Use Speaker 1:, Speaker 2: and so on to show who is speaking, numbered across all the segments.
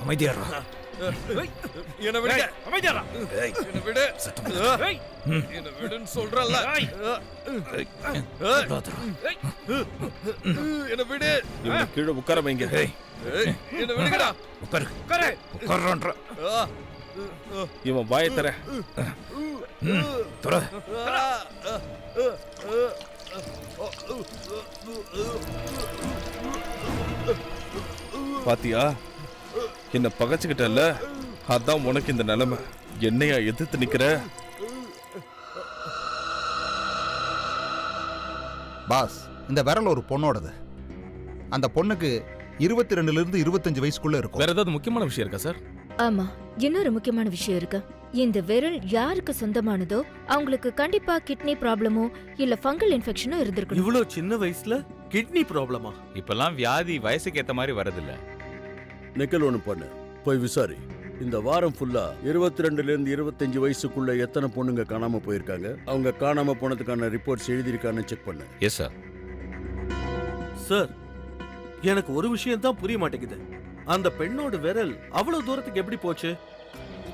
Speaker 1: அமைதியாரா.
Speaker 2: என்ன விடுங்க.
Speaker 3: அமைதியாரா.
Speaker 2: என்ன விடு. என்ன விடுன்னு சொல்றல்ல. என்ன விடு.
Speaker 4: இவனை கீழே உட்கார வைங்க.
Speaker 2: என்ன விடுங்கடா.
Speaker 1: உட்காரு உட்காருன்ற.
Speaker 4: இவன் வாயை தர.
Speaker 1: துற.
Speaker 4: பாத்தியா, என்ன பகச்சுக்கிட்டல, அதான் உனக்கு இந்த நிலைமை. என்னையா எதிர்த்து நிக்கிற?
Speaker 5: பாஸ், இந்த விரல் ஒரு பொண்ணோடது. அந்த பொண்ணுக்கு 22 இருந்து 25 வயசுக்குள்ள இருக்கும்.
Speaker 3: வேற ஏதாவது முக்கியமான விஷயம் இருக்கா சார்?
Speaker 6: ஆமா, இன்னொரு முக்கியமான விஷயம் இருக்கு. இந்த விரல் யாருக்கு சொந்தமானதோ அவங்களுக்கு கண்டிப்பா கிட்னி ப்ராப்ளமோ இல்ல ஃபங்கல் இன்ஃபெக்ஷனோ இருந்திருக்கும்.
Speaker 7: இவ்வளவு சின்ன வயசுல கிட்னி ப்ராப்ளமா?
Speaker 8: இப்பெல்லாம் வியாதி வயசுக்கு ஏத்த மாதிரி வரதில்ல.
Speaker 9: நிக்கல் ஒன்று பண்ணு, போய் விசாரி. இந்த வாரம் ஃபுல்லா 22ல இருந்து 25 வயசுக்குள்ள எத்தனை பொண்ணுங்க காணாம போயிருக்காங்க, அவங்க காணாம போனதுக்கான ரிப்போர்ட்ஸ் எழுதியிருக்கான்னு செக் பண்ணு.
Speaker 8: Yes sir.
Speaker 7: சார், எனக்கு ஒரு விஷயம் தான் புரிய மாட்டேங்குது. அந்த பெண்ணோட விரல் அவ்வளவு தூரத்துக்கு எப்படி போச்சு?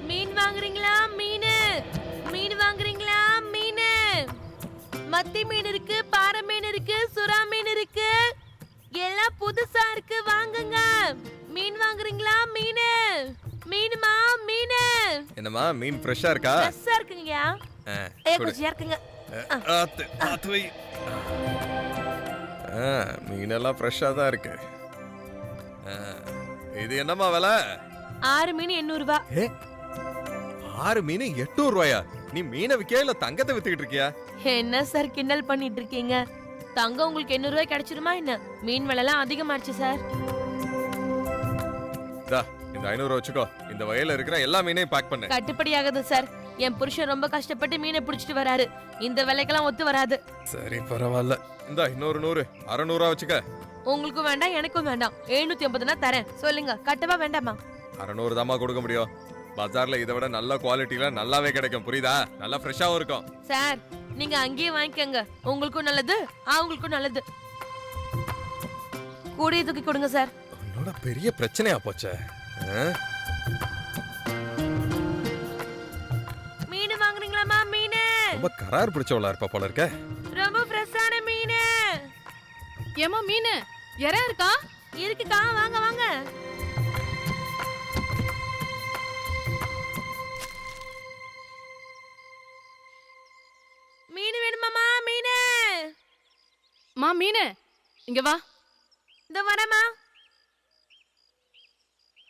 Speaker 10: மீன் வாங்குறீங்களா? மீன் வாங்குறீங்களா? மீன். மத்தி மீன் இருக்கு, பாறை மீன் இருக்கு, சுறா மீன் இருக்கு, எல்லாம் புதுசா இருக்கு, வாங்குங்க. மீன் வாங்குறீங்களா? மீனுமா? மீன்.
Speaker 2: என்னம்மா, மீன் ஃப்ரெஷ்ஷா இருக்கா?
Speaker 10: ஃப்ரெஷ்ஷா இருக்குங்கயா. கொஞ்சம் இருக்குங்க.
Speaker 2: ஆத்து வை. மீனெல்லாம் ஃப்ரெஷ்ஷா தான் இருக்கு. இது என்னம்மா விலை?
Speaker 10: 6 மீன் 800 ரூபாய்.
Speaker 2: 6 மீன் 800 ரூபாயா? நீ மீனை விக்கியா இல்ல தங்கத்தை வித்துக்கிட்டு இருக்கியா?
Speaker 10: என்ன சார் கிண்டல் பண்ணிட்டு இருக்கீங்க? தங்கம் உங்களுக்கு 800 ரூபாய் கிடைச்சிருமா என்ன? மீன் விலை எல்லாம் அதிகமாச்சு சார்.
Speaker 2: இந்த 500 வச்சுக்கோ. இந்த வயல்ல இருக்கிற எல்லா மீனையும் பேக் பண்ணு.
Speaker 10: கட்டுப்படி ஆகாது சார். என் புருஷன் ரொம்ப கஷ்டப்பட்டு மீனை பிடிச்சிட்டு வராரு. இந்த விலைக்கெல்லாம் ஒத்து வராது.
Speaker 2: சரி, பரவாயில்ல. இந்த இன்னொரு 100 600 வச்சுக்க.
Speaker 10: உங்களுக்கும் வேண்டாம், எனக்கும் வேண்டாம். 750 தரேன். சொல்லுங்க, கட்டவா வேண்டாமா?
Speaker 2: 600 தாமா கொடுக்க முடியும். பஜார்ல இதை விட நல்ல குவாலிட்டில நல்லாவே கிடைக்கும், புரியுதா? நல்லா ஃப்ரெஷ்ஷாவும் இருக்கும்.
Speaker 10: சார், நீங்க அங்கேயே வாங்கிக்கங்க. உங்களுக்கும் நல்லது, அவங்களுக்கும் நல்லது. கூடிய தூக்கி கொடுங்க சார்.
Speaker 2: உன்னோட பெரிய பிரச்சனையா போச்சே.
Speaker 10: மீன் வாங்குறீங்களாமா? மீன்
Speaker 2: ரொம்ப கரார் பிடிச்சவளா இருப்பா போல இருக்க.
Speaker 10: ரொம்ப ஃப்ரெஷ்ஷான மீன்.
Speaker 11: ஏமா மீன் எறா இருக்கா?
Speaker 10: இருக்குக்கா, வாங்க வாங்க. மீன் வேணுமாமா? மீன்.
Speaker 11: மீன் இங்க வா.
Speaker 10: இந்த வரமா.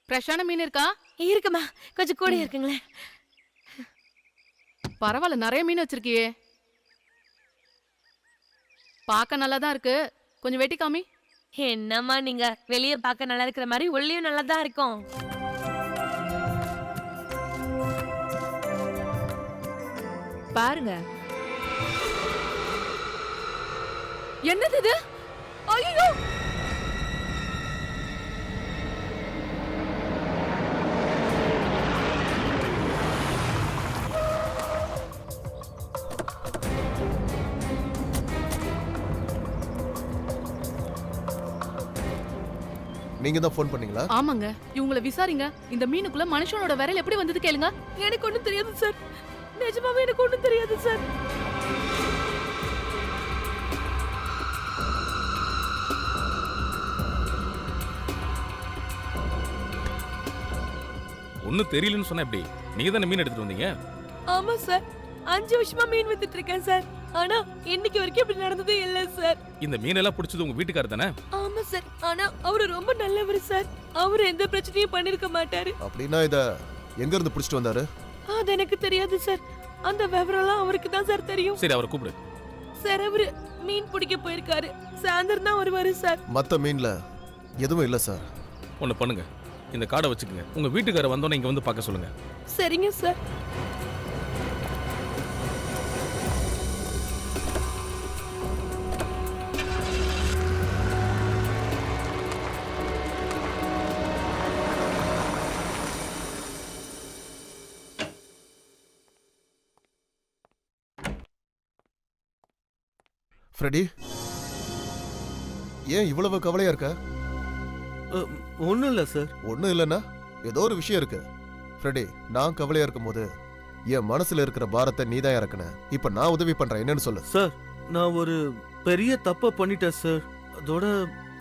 Speaker 11: ஃப்ரெஷ்ஷான மீன் இருக்கா?
Speaker 10: இருக்குமா, கொஞ்சம் கூட இருக்குங்களே.
Speaker 11: பரவாயில்ல, நிறைய மீன் வச்சிருக்கியே. பார்க்க நல்லா தான் இருக்கு, கொஞ்சம் வெட்டி காமி.
Speaker 10: என்னம்மா நீங்க, வெளியே பார்க்க நல்லா இருக்கிற மாதிரி உள்ளேயும் நல்லா தான் இருக்கும்.
Speaker 6: பாருங்க.
Speaker 11: என்னது இது? ஐயோ!
Speaker 5: நீங்க தான் ஃபோன் பண்ணீங்களா?
Speaker 11: ஆமாங்க, இவங்கள விசாரிங்க. இந்த மீனுக்குள்ள மனுஷனோட விரல் எப்படி வந்தது கேளுங்க.
Speaker 10: எனக்கு ஒண்ணும் தெரியாது சார். நிஜமாவே எனக்கு ஒண்ணும் தெரியாது சார்.
Speaker 3: ஒன்னும் தெரியலன்னு சொன்னா எப்படி? நீங்க தானே மீன் எடுத்துட்டு வந்தீங்க?
Speaker 10: ஆமா சார், 5 வருஷமா மீன் வித்துட்டு இருக்கேன் சார். ஆனா இன்னைக்கு வரைக்கும் இப்படி நடந்ததே இல்ல சார்.
Speaker 3: இந்த மீனெல்லாம் பிடிச்சது உங்க வீட்டுக்காரர் தானே?
Speaker 10: ஆமா சார், ஆனா அவரு ரொம்ப நல்லவர் சார். அவரு எந்த பிரச்சனையும் பண்ணிருக்க மாட்டாரு.
Speaker 5: அப்படின்னா இத எங்க இருந்து பிடிச்சிட்டு வந்தாரு?
Speaker 10: அது எனக்கு தெரியாது சார். அந்த விவரம்லாம் அவருக்கு தான் சார் தெரியும்.
Speaker 3: சரி, அவரை கூப்பிடு.
Speaker 10: சார், அவரு மீன் பிடிக்க போயிருக்காரு. சாயந்தரம் தான் வருவாரு சார்.
Speaker 5: மத்த மீன்ல எதுவும் இல்ல சார்.
Speaker 3: ஒண்ணு பண்ணுங்க, இந்த கார்டை வச்சுக்கோங்க. உங்க வீட்டுக்காரர் வந்தோன்னே இங்க வந்து பார்க்க சொல்லுங்க.
Speaker 10: சரிங்க சார்.
Speaker 5: ஃப்ரெடி, ஏன் இவ்வளவு கவலையா இருக்க?
Speaker 7: ஒன்றும் இல்லை சார்.
Speaker 12: ஒன்றும் இல்லைன்னா ஏதோ ஒரு விஷயம் இருக்கு. ஃப்ரெடி, நான் கவலையா இருக்கும்போது என் மனசுல இருக்கிற பாரத்தை நீதான் இறக்குன. இப்ப நான் உதவி பண்றேன், என்னன்னு சொல்லு.
Speaker 7: சார், நான் ஒரு பெரிய தப்பை பண்ணிட்டேன் சார். அதோட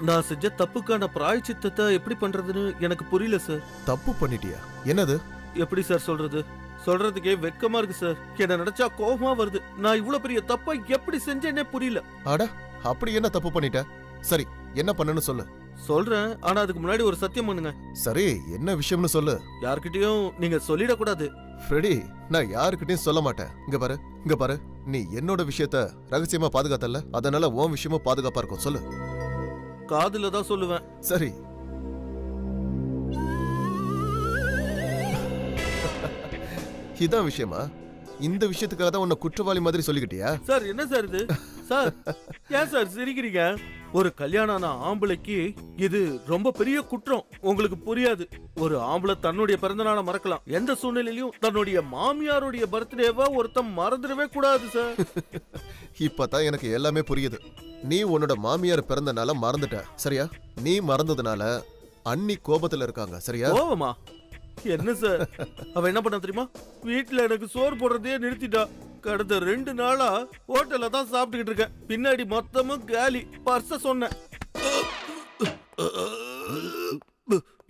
Speaker 7: நான் செஞ்ச தப்புக்கான பிராயச்சித்தத்தை எப்படி பண்றதுன்னு எனக்கு புரியல சார்.
Speaker 12: தப்பு பண்ணிட்டியா? என்னது?
Speaker 7: எப்படி சார் சொல்றது? சொல்றதுக்கே வெட்கமா இருக்கு சார். என்ன நினைச்சா கோபமா வருது. நான் இவ்வளவு பெரிய தப்பை எப்படி செஞ்சேன்னே புரியல.
Speaker 12: அட, அப்படி என்ன தப்பு பண்ணிட்ட? சரி, என்ன பண்ணன்னு சொல்லு.
Speaker 7: சொல்றேன், ஆனா அதுக்கு முன்னாடி ஒரு சத்தியம் பண்ணுங்க.
Speaker 12: சரி, என்ன விஷயம்னு சொல்லு.
Speaker 7: யார்கிட்டயும் நீங்க சொல்லிடக்கூடாது.
Speaker 12: ஃப்ரெடி, நான் யாருக்கிட்டையும் சொல்ல மாட்டேன். இங்க பாரு, நீ என்னோட விஷயத்த ரகசியமா பாதுகாத்தல்ல, அதனால உன் விஷயமும் பாதுகாப்பா இருக்கும். சொல்லு.
Speaker 7: காதுல தான் சொல்லுவேன்.
Speaker 12: சரி. இதான் விஷயமா? இந்த விஷயத்துக்காக தான் உன்னை குற்றவாளி மாதிரி சொல்லிக்கிட்டியா?
Speaker 7: சார், என்ன சார் இது? சார், ஏன் சார் சிரிக்கிறீங்க? ஒரு கல்யாணம் ஆன ஆம்பளைக்கு இது ரொம்ப பெரிய குற்றம். உங்களுக்கு புரியாது. ஒரு ஆம்பளை தன்னுடைய பிறந்த நாளை மறக்கலாம், எந்த சூழ்நிலையிலும் தன்னுடைய மாமியாருடைய பர்த்டேவை ஒருத்தன் மறந்துடவே கூடாது சார்.
Speaker 12: இப்பதான் எனக்கு எல்லாமே புரியுது. நீ உன்னோட மாமியார் பிறந்த நாளை மறந்துட்ட, சரியா? நீ மறந்ததுனால அண்ணி கோபத்துல இருக்காங்க, சரியா?
Speaker 7: கோபமா? என்ன சார், அவ என்ன பண்ண தெரியுமா? வீட்டுல எனக்கு சோறு போடுறதே நிறுத்திட்டா. கடந்த 2 நாளா ஹோட்டல்ல தான் சாப்பிட்டுக்கிட்டு இருக்கேன். பின்னாடி மொத்தமும் காலி. பர்ஸ சொன்னேன்.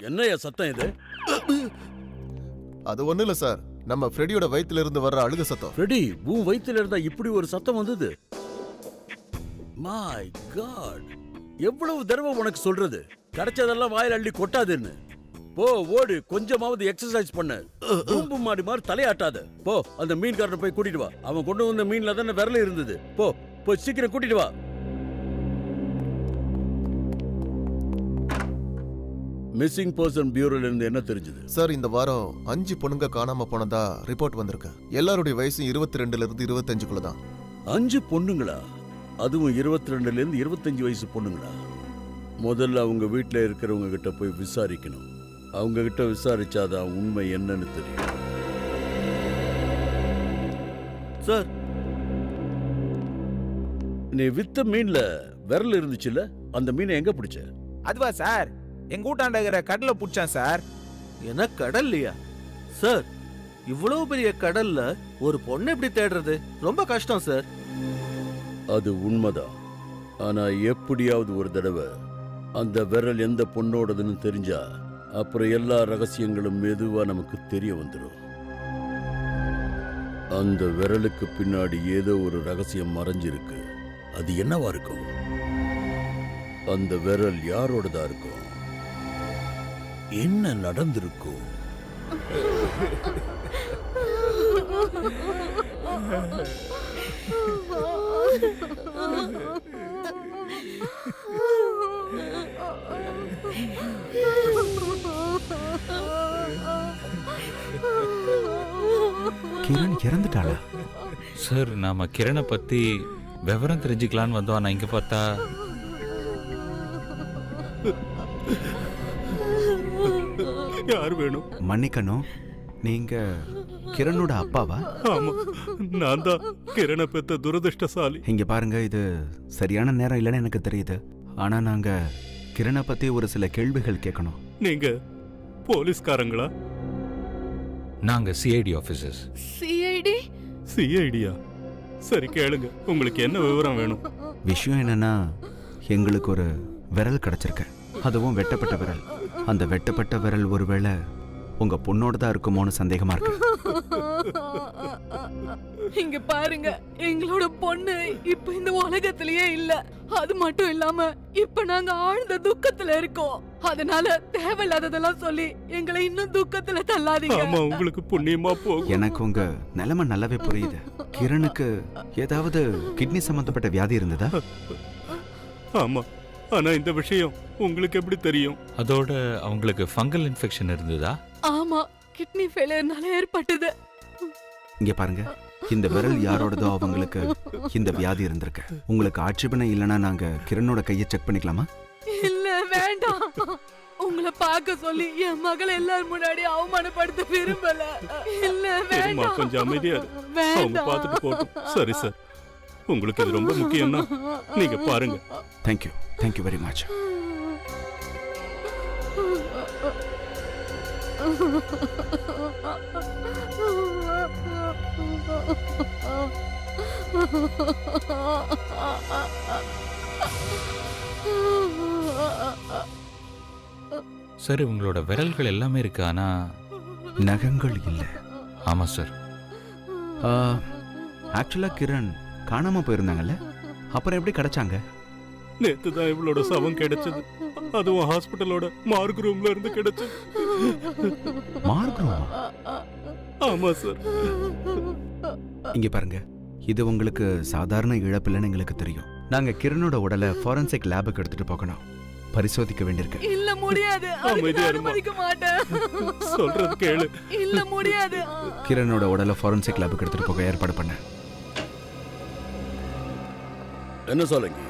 Speaker 9: என்னையா சத்தம் இது?
Speaker 12: அது ஒண்ணு இல்ல சார், நம்ம ஃப்ரெடியோட வயித்துல இருந்து வர்ற அழுக சத்தம்.
Speaker 9: ஃப்ரெடி, உன் வயித்துல இருந்தா இப்படி ஒரு சத்தம் வந்தது? மை காட், எவ்வளவு தடவை உனக்கு சொல்றது கிடைச்சதெல்லாம் வாயில அள்ளி கொட்டாதுன்னு? போ, ஓடு, கொஞ்சமாவது எக்ஸசைஸ் பண்ணு. பூம்பு மாடி மாதிரி தலையாட்டாத. போ, அந்த மீன்காரனை போய் கூட்டிட்டு வா. அவன் கொண்டு வந்த மீன்ல தானே விரல இருந்தது. போய் சீக்கிரம் கூட்டிட்டு வா. மிஸ்ஸிங் பர்சன் பியூரோல இருந்து என்ன தெரிஞ்சது?
Speaker 12: சார், இந்த வாரம் 5 பொண்ணுங்க காணாம போனதா ரிப்போர்ட் வந்திருக்கு. எல்லாருடைய வயசும் 22ல இருந்து 25க்குள்ள தான்.
Speaker 9: 5 பொண்ணுங்களா? அதுவும் 22ல இருந்து 25 வயசு பொண்ணுங்களா? முதல்ல அவங்க வீட்டுல இருக்கிறவங்க கிட்ட போய் விசாரிக்கணும். அவங்க கிட்ட விசாரிச்சாதான் உண்மை என்னன்னு தெரியும்.
Speaker 7: சார்,
Speaker 9: நீ வித்த மீன்ல விரல் இருந்துச்சுல்ல, அந்த மீனை எங்க பிடிச்ச?
Speaker 1: அதுவா சார், எங்க வீட்டாண்ட இருக்கிற கடல்ல புடிச்சான் சார்.
Speaker 7: என்ன கடல்லையா? சார், இவ்வளவு பெரிய கடல்ல ஒரு பொண்ணை எப்படி தேடுறது? ரொம்ப கஷ்டம் சார்.
Speaker 9: அது உண்மைதான். ஆனா எப்படியாவது ஒரு தடவை அந்த விரல் எந்த பொண்ணோடதுன்னு தெரிஞ்சா அப்புறம் எல்லா ரகசியங்களும் மெதுவா நமக்கு தெரிய வந்துடும். அந்த விரலுக்கு பின்னாடி ஏதோ ஒரு ரகசியம் மறைஞ்சிருக்கு. அது என்னவா இருக்கும்? அந்த விரல் யாரோடதா இருக்கும்? என்ன நடந்திருக்கும்?
Speaker 5: கிரண் இறந்துட்டாளா?
Speaker 8: சார், நாம கிரணை பத்தி விவரம் தெரிஞ்சுக்கலான்னு வந்தோம். ஆனா இங்க பார்த்தா
Speaker 7: யார் வேணும்?
Speaker 5: மன்னிக்கணும், நீங்க கிரணோட அப்பாவா?
Speaker 7: ஆமா, நான் தான் கிரணை பெத்த துரதிருஷ்டசாலி.
Speaker 5: இங்க பாருங்க, இது சரியான நேரம் இல்லைன்னு எனக்கு தெரியுது. ஆனா நாங்க கிரணை பத்தி ஒரு சில கேள்விகள் கேட்கணும்.
Speaker 7: நீங்க போலீஸ்காரங்களா?
Speaker 8: நாங்க சிஐடி ஆபீசர்ஸ்.
Speaker 11: சிஐடி?
Speaker 7: சிஐடியா? சரி, கேளுங்க, உங்களுக்கு என்ன விவரம் வேணும்?
Speaker 5: விஷயம் என்னன்னா, எங்களுக்கு ஒரு விரல் கிடைச்சிருக்கு. அதுவும் வெட்டப்பட்ட விரல். அந்த வெட்டப்பட்ட விரல் ஒருவேளை உங்க பொண்ணோட தான் இருக்குமோன்னு சந்தேகமா இருக்கு.
Speaker 11: இங்க பாருங்க, எங்களோட பொண்ணு இப்ப இந்த உலகத்திலேயே இல்ல. அது மட்டும் இல்லாம இப்ப நாங்க ஆழ்ந்த துக்கத்துல இருக்கோம். அதனால தேவையில்லாததெல்லாம் சொல்லி எங்களை இன்னும் துக்கத்துல தள்ளாதீங்க.
Speaker 7: ஆமா, உங்களுக்கு புண்ணியமா போகும்.
Speaker 5: எனக்கு உங்க நிலைமை நல்லாவே புரியுது. கிரணுக்கு ஏதாவது கிட்னி சம்பந்தப்பட்ட வியாதி இருந்ததா?
Speaker 7: ஆமா, ஆனா இந்த விஷயம் உங்களுக்கு எப்படி தெரியும்?
Speaker 8: அதோட அவங்களுக்கு ஃபங்கல் இன்ஃபெக்ஷன் இருந்ததா?
Speaker 11: ஆமா, கிட்னி ஃபெயிலியர்னால ஏற்பட்டது.
Speaker 5: இங்க பாருங்க, இந்த விரல் யாரோடதோ அவங்களுக்கு இந்த வியாதி இருந்திருக்கு. உங்களுக்கு ஆட்சேபனை இல்லைன்னா நாங்க கிரனோட கையை செக் பண்ணிக்கலாமா?
Speaker 11: இல்ல, வேண்டாம். உங்களை பார்க்க சொல்லி என் மகளை எல்லாரும் முன்னாடி அவமானப்படுத்த விரும்பல. இல்ல, வேண்டாம்.
Speaker 7: கொஞ்சம் அமைதியா அவங்க பார்த்துட்டு போட்டோம். சரி சார், உங்களுக்கு இது ரொம்ப முக்கியம்னா நீங்க பாருங்க.
Speaker 5: Thank you very much.
Speaker 8: சார் உங்களோட விரல்கள் எல்லாமே இருக்கு ஆனா
Speaker 5: நகங்கள் இல்லை.
Speaker 8: ஆமா சார்.
Speaker 5: ஆக்சுவலா கிரண் காணாம போயிருந்தாங்கல்ல, அப்புறம் எப்படி கிடைச்சாங்க?
Speaker 3: நேத்து தான் இவளோட சவம் கிடைச்சது. அதுவும் ஹாஸ்பிட்டலோட மார்க் ரூம்ல இருந்து கிடைச்சது.
Speaker 5: மார்க் ரூமா?
Speaker 3: ஆமா சார்.
Speaker 5: இங்க பாருங்க, இது உங்களுக்கு சாதாரண இழப்பில்லைன்னு எங்களுக்கு தெரியும். நாங்க கிரணோட உடலை ஃபாரன்சிக் லேபுக்கு எடுத்துட்டு போகணும், பரிசோதிக்க வேண்டியிருக்கு.
Speaker 11: இல்ல முடியாது, அதுக்கு நான் அனுமதிக்க மாட்டேன்.
Speaker 3: சொல்றது கேளு.
Speaker 11: இல்ல முடியாது.
Speaker 5: கிரணோட உடலை ஃபாரன்சிக் லேபுக்கு எடுத்துட்டு போக ஏற்பாடு பண்ண.
Speaker 9: என்ன சொல்லுங்க,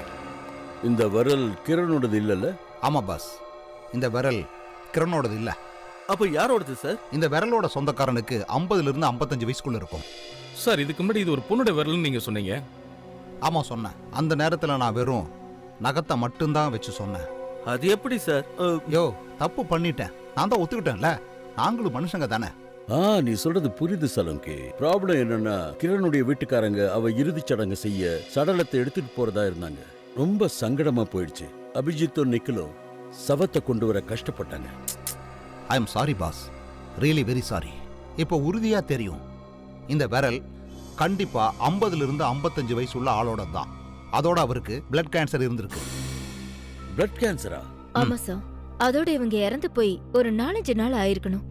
Speaker 9: இந்த விரல் கிரணோடது இல்லல்ல?
Speaker 13: ஆமா பாஸ், இந்த விரல் கிரணோடது இல்ல.
Speaker 7: அப்ப யாரோடது சார்?
Speaker 13: இந்த விரலோட சொந்தக்காரனுக்கு 50 இருந்து 55 வயசுக்குள்ள இருக்கும்.
Speaker 3: சார் இதுக்கு முன்னாடி இது ஒரு பொண்ணோட விரல்னு நீங்க சொன்னீங்க.
Speaker 13: ஆமா சொன்னேன். அந்த நேரத்துல நான் வெறும் நகத்தை மட்டும்தான் வச்சு சொன்னேன்.
Speaker 7: அது எப்படி சார்?
Speaker 13: யோ, தப்பு பண்ணிட்டேன். நான் தான் ஒத்துக்கிட்டேன்ல, நாங்களும் மனுஷங்க தானே.
Speaker 9: நீ சொல்றது புரியுது சலங்கி. ப்ராப்ளம் என்னன்னா, கிரணுடைய வீட்டுக்காரங்க அவ இறுதிச் சடங்கு செய்ய சடலத்தை எடுத்துட்டு போறதா இருந்தாங்க. ரொம்ப சங்கடமா போயிடுச்சு. அபிஜித்தும் நிக்கிலும் சவத்தை கொண்டு வர கஷ்டப்பட்டாங்க.
Speaker 13: I am sorry boss, really very sorry. இப்போ உறுதியா தெரியும், இந்த விரல் கண்டிப்பா 50 இருந்து 55 வயசு உள்ள ஆளோட தான். அதோட அவருக்கு பிளட் கேன்சர் இருந்திருக்கு.
Speaker 9: பிளட் கேன்சரா?
Speaker 6: ஆமா சார். அதோட இவங்க இறந்து போய் ஒரு 4-5 நாள் ஆயிருக்கணும்.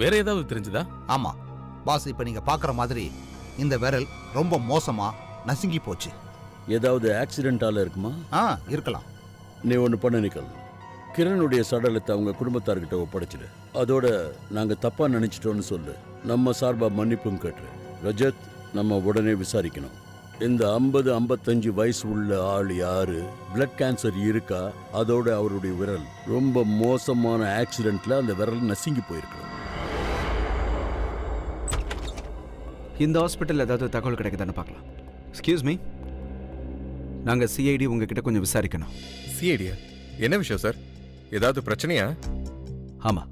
Speaker 3: வேற ஏதாவது தெரிஞ்சுதா?
Speaker 13: ஆமா பாஸ், இப்ப நீங்க பாக்குற மாதிரி இந்த விரல் ரொம்ப மோசமா நசுங்கி போச்சு.
Speaker 9: ஏதாவது ஆக்சிடென்டால இருக்குமா?
Speaker 13: இருக்கலாம்.
Speaker 9: நீ ஒண்ணு பண்ண நிக்கல், கிரணுடைய சடலத்தை அவங்க குடும்பத்தார்கிட்ட ஒப்படைச்சிடு. அதோட நாங்க தப்பா நினைச்சிட்டோம்னு சொல்லு. நம்ம சார்பா மன்னிப்பும் கேட்டு. ரஜத், நம்ம உடனே விசாரிக்கணும். இந்த 50-55 வயசு உள்ள ஆள் யாரு, பிளட் கேன்சர் இருக்கா, அதோட அவருடைய விரல் ரொம்ப மோசமான ஆக்சிடென்ட்ல அந்த விரல் நசுங்கி போயிருக்கணும்.
Speaker 5: இந்த ஹாஸ்பிட்டல் ஏதாவது தகவல் கிடைக்குதான்னு பார்க்கலாம். எக்ஸ்கியூஸ் மீ, நாங்க சிஐடி உங்ககிட்ட கொஞ்சம் விசாரிக்கணும்.
Speaker 2: சிஐடியா? என்ன விஷயம் சார்? ஏதாவது பிரச்சனையா?
Speaker 5: ஆமா,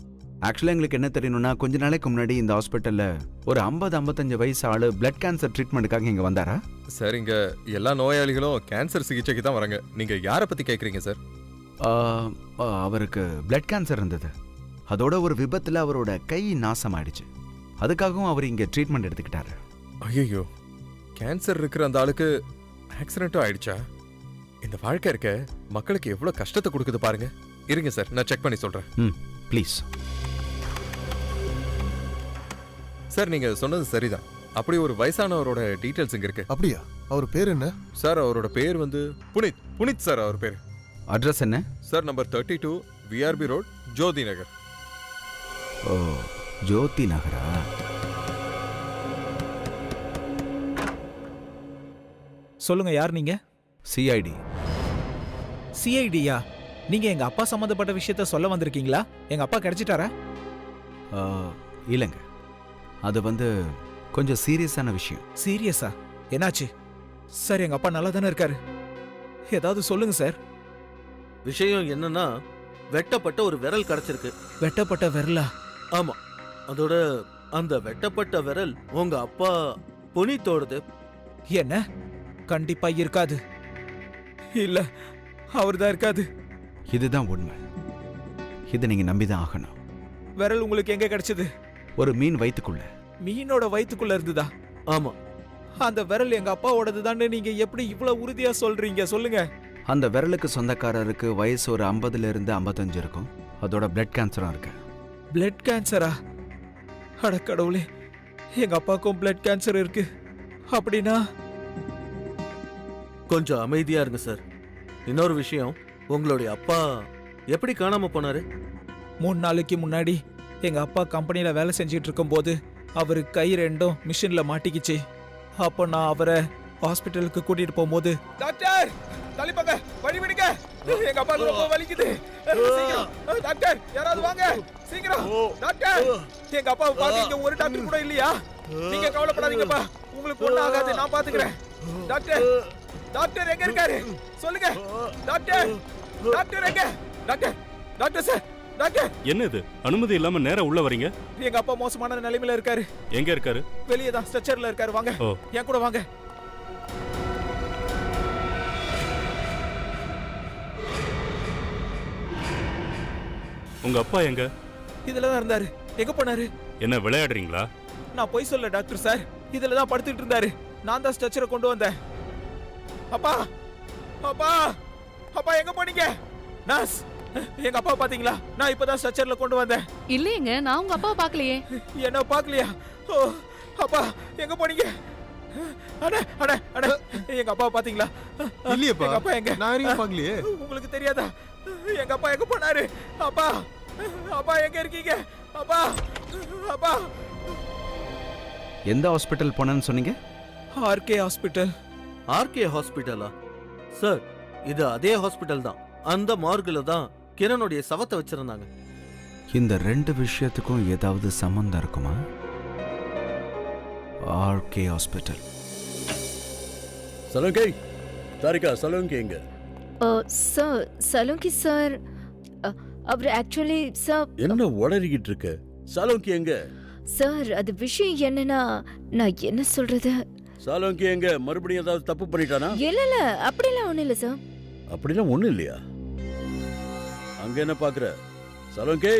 Speaker 5: ஆக்சுவலாக எங்களுக்கு என்ன தெரியணும்னா, கொஞ்ச நாளைக்கு முன்னாடி இந்த ஹாஸ்பிட்டல்ல ஒரு 50-55 வயசு ஆளு பிளட் கேன்சர் ட்ரீட்மெண்ட்டுக்காக இங்க வந்தாரா?
Speaker 2: சார், இங்க எல்லா நோயாளிகளும் கேன்சர் சிகிச்சைக்கு தான் வராங்க. நீங்க யாரை பத்தி கேக்குறீங்க சார்?
Speaker 5: அவருக்கு பிளட் கேன்சர் இருந்தது. அதோட ஒரு விபத்துல அவரோட கை நாசமாயிடுச்சு. அதுக்காகவும் அவர் இங்க ட்ரீட்மெண்ட் எடுத்துக்கிட்டாரு.
Speaker 2: ஐயோ, கேன்சர் இருக்கிற அந்த ஆளுக்கு ஆக்சிடென்ட்டும் ஆயிடுச்சா? இந்த வாழ்க்கை இருக்க மக்களுக்கு எவ்வளவு கஷ்டத்தை கொடுக்குது பாருங்க. இருங்க சார், நான் செக் பண்ணி சொல்றேன்.
Speaker 5: ப்ளீஸ்
Speaker 2: சார், நீங்க சொன்னது சரிதான். அப்படி ஒரு வயசானவரோட டீடைல்ஸ் இங்க இருக்கு.
Speaker 12: அப்படியா? அவர் பேர் என்ன
Speaker 2: சார்? அவரோட பேர் வந்து புனித் சார். அவர் பேர்.
Speaker 5: அட்ரஸ் என்ன
Speaker 2: சார்? நம்பர் 32 விஆர்பி ரோட், ஜோதி நகர்.
Speaker 5: ஓ, ஜோதி நகரா?
Speaker 1: சொல்லுங்க, யார் நீங்க?
Speaker 5: சிஐடி.
Speaker 1: சிஐடியா? நீங்க எங்க அப்பா சம்பந்தப்பட்ட விஷயத்த சொல்ல வந்திருக்கீங்களா? எங்க அப்பா கிடைச்சிட்டாரா?
Speaker 5: இல்லைங்க, அது வந்து கொஞ்சம் சீரியஸான விஷயம்.
Speaker 1: சீரியஸா? என்னாச்சு சார்? எங்க அப்பா நல்லா தானே இருக்காரு. ஏதாவது சொல்லுங்க சார்.
Speaker 7: விஷயம் என்னன்னா, வெட்டப்பட்ட ஒரு விரல் கிடைச்சிருக்கு.
Speaker 1: வெட்டப்பட்ட விரலா?
Speaker 7: ஆமா. அதோட அந்த வெட்டப்பட்ட விரல் உங்க அப்பா புனித்தோடது.
Speaker 1: என்ன? கண்டிப்பா இருக்காது. இல்ல, அவர்தான் இருக்காது.
Speaker 5: இதுதான் உண்மை. இதை நீங்க நம்பிதான் ஆகணும்.
Speaker 1: விரல் உங்களுக்கு எங்க கிடைச்சது?
Speaker 5: ஒரு மீன் வயித்துக்குள்ள.
Speaker 1: மீனோட வயித்துக்குள்ள இருந்ததா?
Speaker 7: ஆமா.
Speaker 1: அந்த விரல் எங்க அப்பாவோடது தானே நீங்க எப்படி இவ்வளவு உறுதியா சொல்றீங்க? சொல்லுங்க.
Speaker 5: அந்த விரலுக்கு சொந்தக்காரருக்கு வயசு ஒரு 50 இருந்து 55 இருக்கும். அதோட பிளட் கேன்சரும் இருக்கு.
Speaker 1: பிளட் கேன்சரா? அட கடவுளே, எங்க அப்பாவுக்கும் பிளட் கேன்சர் இருக்கு. அப்படின்னா
Speaker 7: கொஞ்சம் அமைதியா இருங்க சார். இன்னொரு விஷயம், உங்களுடைய அப்பா எப்படி காணாம போனாரு?
Speaker 1: 3 நாளைக்கு முன்னாடி எங்க அப்பா கம்பெனில வேலை செஞ்சிட்டு இருக்கும் போது அவரு கை ரெண்டும் மிஷின்ல மாட்டிக்கிச்சு. அப்போ நான் அவரை ஹாஸ்பிட்டலுக்கு கூட்டிட்டு போகும்போது, டாக்டர் தள்ளிப்பங்க, வழி விடுங்க, எங்க அப்பாக்கு ரொம்ப வலிக்குது, டாக்டர் யாராவது வாங்க சீக்கிரம், டாக்டர் எங்க அப்பாவை பார்க்க இங்க ஒரு டாக்டர் கூட இல்லையா? நீங்க கவலைப்படாதீங்கப்பா, உங்களுக்கு ஒண்ணும் ஆகாது, நான் பாத்துக்கிறேன். டாக்டர், டாக்டர் எங்க இருக்காரு சொல்லுங்க. டாக்டர், டாக்டர் எங்க? டாக்டர், டாக்டர் சார், டாக்டர்
Speaker 3: என்னது அனுமதி இல்லாம நேரா உள்ள வரீங்க?
Speaker 1: எங்க அப்பா மோசமான நிலைமையில இருக்காரு.
Speaker 3: எங்க இருக்காரு?
Speaker 1: வெளியே தான் ஸ்ட்ரெச்சர்ல இருக்காரு. வாங்க
Speaker 3: ஓ.
Speaker 1: என் கூட வாங்க.
Speaker 3: உங்க அப்பா எங்க?
Speaker 1: இதுல தான் இருந்தாரு. எங்க போனாரு?
Speaker 3: என்ன விளையாடுறீங்களா?
Speaker 1: நான் போய் சொல்ல டாக்டர் சார். இதுல தான் படுத்துட்டு இருந்தாரு. நான் தான் ஸ்ட்ரெச்சரை கொண்டு வந்தேன். அப்பா அப்பா அப்பா எங்க போனீங்க? நர்ஸ், எங்க அப்பா பாத்தீங்களா? நான் இப்பதான் ஸ்ட்ரெச்சர்ல கொண்டு வந்தேன்.
Speaker 11: இல்லையேங்க, நான் உங்க அப்பாவை பார்க்கலையே.
Speaker 1: என்ன பாக்கலையா? ஓ அப்பா எங்க போனீங்க? அட அட அட எங்க அப்பா பாத்தீங்களா?
Speaker 12: இல்லையேப்பா.
Speaker 1: எங்க அப்பா எங்க?
Speaker 12: நான் யாரையும் பார்க்கலையே.
Speaker 1: உங்களுக்கு தெரியாதா? எங்க அப்பா எங்க போனாரு? அப்பா அப்பா எங்க இருக்கீங்க? அப்பா அப்பா.
Speaker 5: எந்த ஹாஸ்பிட்டல் போனேன்னு சொன்னீங்க?
Speaker 1: RK hospital.
Speaker 7: ஆர்கே ஹாஸ்பிட்டலா? சார், இது அதே ஹாஸ்பிட்டல் தான். அந்த மார்குல தான் கிரணுடைய சவத்தை வச்சிருந்தாங்க.
Speaker 5: இந்த ரெண்டு விஷயத்துக்கும் ஏதாவது சம்பந்தம் இருக்குமா? RK hospital.
Speaker 9: சலோங்கி, தாரிகா, சலோங்கி எங்க?
Speaker 6: சார், சலோங்கி சார், அவர் ஆக்சுவலி சார்.
Speaker 9: என்ன உளறிக்கிட்டு இருக்க? சலோங்கி எங்க?
Speaker 6: சார், அது விஷயம் என்னன்னா, நான் என்ன சொல்றது?
Speaker 9: சலோங்கி எங்க? மறுபடியும் ஏதாவது தப்பு பண்ணிட்டானா?
Speaker 6: இல்ல அப்படிலாம் ஒண்ணும் இல்ல சார்.
Speaker 9: அப்படிலாம் ஒண்ணும் இல்லையா? அங்க என்ன பாக்குற? சலோங்கி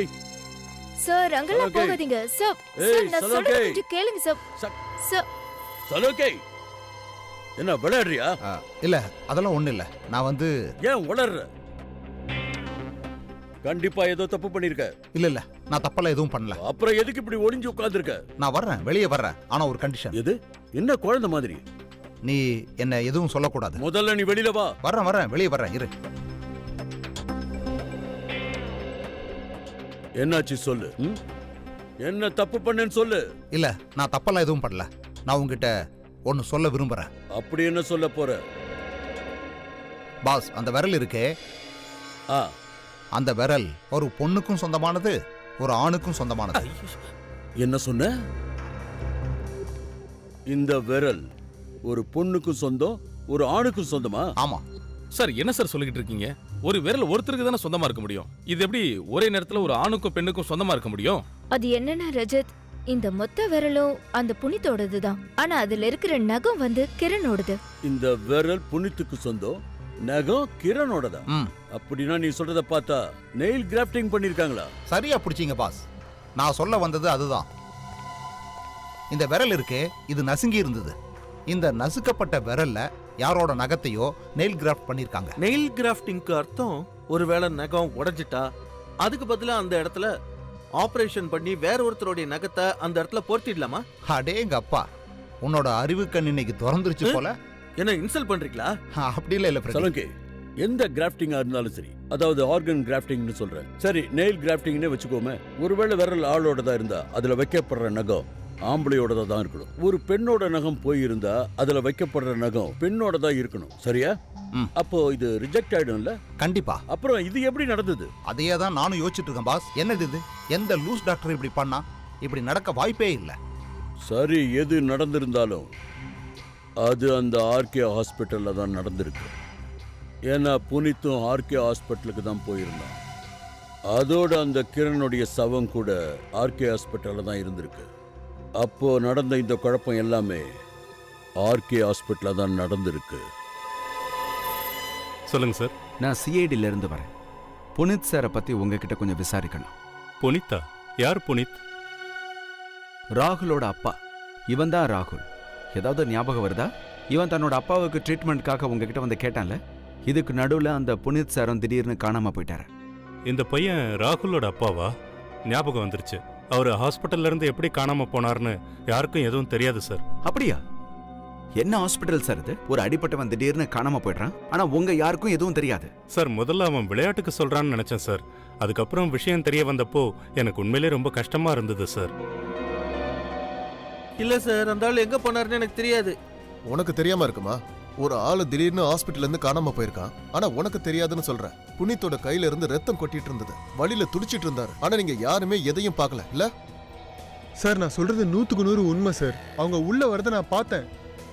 Speaker 6: சார், அங்கெல்லாம் போகாதீங்க சார். சார், நான் சொல்றது கொஞ்சம் கேளுங்க சார். சார்,
Speaker 9: சலோங்கி என்ன விளையாடுறியா?
Speaker 13: இல்ல, அதெல்லாம் ஒண்ணு இல்ல. நான் வந்து
Speaker 9: ஏன் உளர்ற? கண்டிப்பா ஏதோ தப்பு பண்ணிருக்க.
Speaker 13: இல்ல, நான் தப்பெல்லாம் எதுவும் பண்ணல.
Speaker 9: அப்புறம் எதுக்கு இப்படி ஒளிஞ்சு உட்கார்ந்திருக்க?
Speaker 13: நான் வர்றேன், வெளியே வர்றேன். ஆனா ஒரு கண்டிஷன்.
Speaker 9: எது? என்ன குழந்தை மாதிரி?
Speaker 13: நீ என்ன எதுவும் சொல்லக்கூடாது.
Speaker 9: முதல்ல நீ வெளியில வா.
Speaker 13: வர்றேன், வெளியே வர்றேன், இரு.
Speaker 9: என்னாச்சு சொல்லு. என்ன தப்பு பண்ணேன்னு சொல்லு.
Speaker 13: இல்ல, நான் தப்பெல்லாம் எதுவும் பண்ணல. நான் உங்ககிட்ட ஒன்னு சொல்ல விரும்புறேன்.
Speaker 9: அப்படி என்ன சொல்ல போற?
Speaker 13: பாஸ், அந்த விரல் இருக்கே, அந்த விரல் ஒரு பொண்ணுக்கும் சொந்தமானது, ஒரு ஆணுக்கும் சொந்தமானது.
Speaker 9: என்ன சொன்ன? இந்த விரல் ஒரு பொண்ணுக்கும் சொந்தம், ஒரு ஆணுக்கும் சொந்தமா?
Speaker 13: ஆமா
Speaker 14: சார். என்ன சார் சொல்லிக்கிட்டு இருக்கீங்க? ஒரு விரல் ஒருத்தருக்கு தானே சொந்தமா இருக்க முடியும். இது எப்படி ஒரே நேரத்துல ஒரு ஆணுக்கும் பெண்ணுக்கும் சொந்தமா இருக்க முடியும்?
Speaker 6: அது என்னன்னா ரஜத், இந்த மொத்த விரலும் அந்த புனித்தோடது தான். ஆனா அதுல இருக்கிற நகம் வந்து கிரணோடது.
Speaker 9: இந்த விரல் புனித்துக்கு சொந்தம், நகம் கிரணோடதா? அப்படின்னா நீ சொல்றத பார்த்தா நெயில் கிராஃப்டிங் பண்ணிருக்காங்களா?
Speaker 13: சரியா பிடிச்சீங்க பாஸ். நான் சொல்ல வந்தது அதுதான். இந்த விரல் இருக்கே, இது நசுங்கி இருந்தது. இந்த நசுக்கப்பட்ட விரல்ல யாரோட நகத்தையோ நெயில் கிராஃப்ட் பண்ணிருக்காங்க.
Speaker 7: நெயில் கிராஃப்டிங்க்கு அர்த்தம் ஒருவேளை நகம் உடைஞ்சிட்டா அதுக்கு பதிலா அந்த இடத்துல ஆபரேஷன் பண்ணி வேற ஒருத்தருடைய நகத்தை அந்த இடத்துல பொருத்திடலாமா?
Speaker 13: அடேங்க அப்பா, உன்னோட அறிவு கண் இன்னைக்கு திறந்துருச்சு போல.
Speaker 7: என்ன இன்சல்ட் பண்றீங்களா?
Speaker 13: அப்படி இல்ல
Speaker 9: சொல்லுங்க. எந்த கிராஃப்டிங்கா இருந்தாலும் சரி, அதாவது ஆர்கன் கிராஃப்டிங்னு சொல்றேன். சரி, நெயில் கிராஃப்டிங்னே வச்சுக்கோமே. ஒருவேளை விரல் ஆளோடதா இருந்தா அதுல வைக்கப்படுற நகம் ஆம்பளையோடதா தான் இருக்கணும். ஒரு பெண்ணோட நகம் போயிருந்தா அதுல வைக்கப்படுற நகம் பெண்ணோடதா இருக்கணும். சரியா? அப்போ இது ரிஜெக்ட் ஆயிடும்ல?
Speaker 13: கண்டிப்பா.
Speaker 9: அப்புறம் இது எப்படி நடந்தது?
Speaker 13: அதையே தான் நானும் யோசிச்சுட்டு இருக்கேன் பாஸ். என்னது இது? எந்த லூஸ் டாக்டர் இப்படி பண்ணா? இப்படி நடக்க வாய்ப்பே இல்லை.
Speaker 9: சரி, எது நடந்திருந்தாலும் அது அந்த ஆர்கே ஹாஸ்பிட்டல்ல தான் நடந்திருக்கு. ஏன்னா புனித்தும் ஆர்கே ஹாஸ்பிட்டலுக்கு தான் போயிருந்தான். அதோட அந்த கிரணுடைய சவம் கூட ஆர்கே ஹாஸ்பிட்டல்ல தான் இருந்திருக்கு. அப்போ நடந்த இந்த குழப்பம் எல்லாமே ஆர்கே ஹாஸ்பிட்டல்ல தான் நடந்திருக்கு.
Speaker 3: சொல்லுங்க சார்.
Speaker 5: நான் சிஐடில இருந்து வரேன். புனித் சாரை பத்தி உங்ககிட்ட கொஞ்சம் விசாரிக்கணும்.
Speaker 3: புனித்தா? யார் புனித்?
Speaker 5: ராகுலோட அப்பா. இவன் தான் ராகுல். ஏதாவது ஞாபகம் வருதா? இவன் தன்னோட அப்பாவுக்கு ட்ரீட்மெண்ட்காக உங்ககிட்ட வந்து கேட்டான்ல. இதுக்கு நடுவில் அந்த புனித் சாரும் திடீர்னு காணாம போயிட்டாரு.
Speaker 3: இந்த பையன் ராகுலோட அப்பாவா? ஞாபகம் வந்துருச்சு. அவர் ஹாஸ்பிட்டல்ல இருந்து எப்படி காணாம போனார்னு யாருக்கும் எதுவும் தெரியாது சார்.
Speaker 5: அப்படியா? என்ன ஹாஸ்பிட்டல் சார் இது? ஒரு அடிப்பட்டவன் திடீர்னு காணாம போயிடுறான், ஆனா உங்க யாருக்கும் எதுவும் தெரியாது.
Speaker 3: சார், முதல்ல அவன் விளையாட்டுக்கு சொல்றான்னு நினைச்சேன் சார். அதுக்கப்புறம் விஷயம் தெரிய வந்தப்போ எனக்கு உண்மையிலே ரொம்ப கஷ்டமா இருந்தது சார்.
Speaker 7: இல்ல சார், அந்த ஆள் எங்க போனாருன்னு எனக்கு தெரியாது.
Speaker 12: உனக்கு தெரியாம இருக்குமா? ஒரு ஆளு திடீர்னு ஹாஸ்பிட்டல்ல இருந்து காணாம போயிருக்கான், ஆனா உனக்கு தெரியாதுன்னு சொல்ற. புனித்தோட கையில இருந்து ரத்தம் கொட்டிட்டு இருந்தது, வழியில துடிச்சிட்டு இருந்தாரு. ஆனா நீங்க யாருமே எதையும் பார்க்கல இல்ல
Speaker 15: சார்? நான் சொல்றது 100% உண்மை சார். அவங்க உள்ள வரத நான் பார்த்தேன்,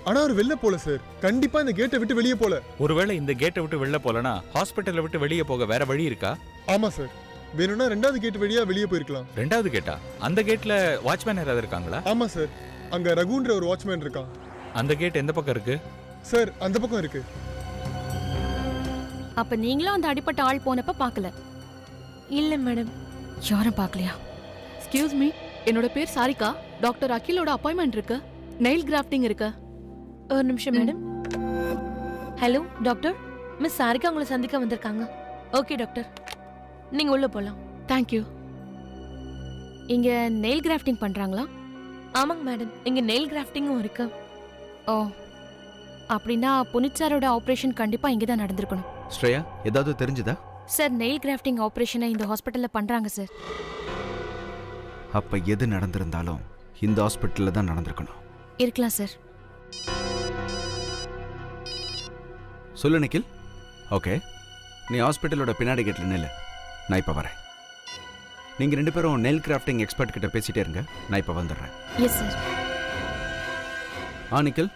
Speaker 15: ஆனா அவர் வெளில போல சார். கண்டிப்பா இந்த கேட்டை விட்டு வெளியே போல.
Speaker 8: ஒருவேளை இந்த கேட்டை விட்டு வெளில போலனா ஹாஸ்பிட்டலை விட்டு வெளியே போக வேற வழி இருக்கா?
Speaker 15: ஆமா சார். வேணும்னா ரெண்டாவது கேட் வழியா வெளியே போயிருக்கலாம்.
Speaker 8: ரெண்டாவது கேட்டா? அந்த கேட்ல வாட்ச்மேன் யாராவது இருக்காங்களா?
Speaker 15: ஆமா சார், அங்க ரகுன்ற ஒரு வாட்ச்மேன் இருக்கான்.
Speaker 8: அந்த கேட் எந்த பக்கம் இருக்கு?
Speaker 15: சார் அந்த பக்கம் இருக்கு.
Speaker 11: அப்ப நீங்களும் அந்த அடிப்பட்ட ஆள் போனப்ப பார்க்கல?
Speaker 10: இல்ல மேடம்.
Speaker 11: யாரும் பார்க்கலையா? எக்ஸ்கியூஸ் மீ, என்னோட பேர் சாரிகா. டாக்டர் அகிலோட அப்பாயின்மெண்ட் இருக்கு. நெயில் கிராஃப்டிங் இருக்கு.
Speaker 10: ஒரு நிமிஷம் madam. Hello doctor, miss Sarika உங்களை சந்திக்க வந்திருக்காங்க. ஓகே டாக்டர், நீங்க உள்ள போலாம்.
Speaker 11: தேங்க்யூ. இங்க நெயில் கிராஃப்டிங் பண்றாங்களா?
Speaker 10: ஆமாங்க மேடம், இங்க நெயில் கிராஃப்டிங்கும் இருக்கு.
Speaker 11: ஓ, அப்படின்னா புனித் சாரோட ஆபரேஷன் கண்டிப்பா இங்க தான் நடந்திருக்கணும்.
Speaker 5: ஸ்ரேயா, ஏதாவது தெரிஞ்சுதா?
Speaker 11: சார், நெயில் கிராஃப்டிங் ஆபரேஷனை இந்த ஹாஸ்பிட்டல்ல பண்றாங்க சார்.
Speaker 5: அப்ப எது நடந்திருந்தாலும் இந்த ஹாஸ்பிட்டல்ல தான் நடந்திருக்கணும்.
Speaker 11: இருக்கலாம் சார்.
Speaker 5: சொல்லு நிக்கில். ஓகே, நீ ஹாஸ்பிட்டலோட பின்னாடி கேட்ல நில்லு, நான் இப்போ வரேன். நீங்க 2 பேரும் நெயில் கிராஃப்டிங் எக்ஸ்பர்ட் கிட்ட பேசிட்டே இருங்க, நான் இப்போ வந்துடுறேன்.
Speaker 11: Yes sir.
Speaker 5: நிக்கில்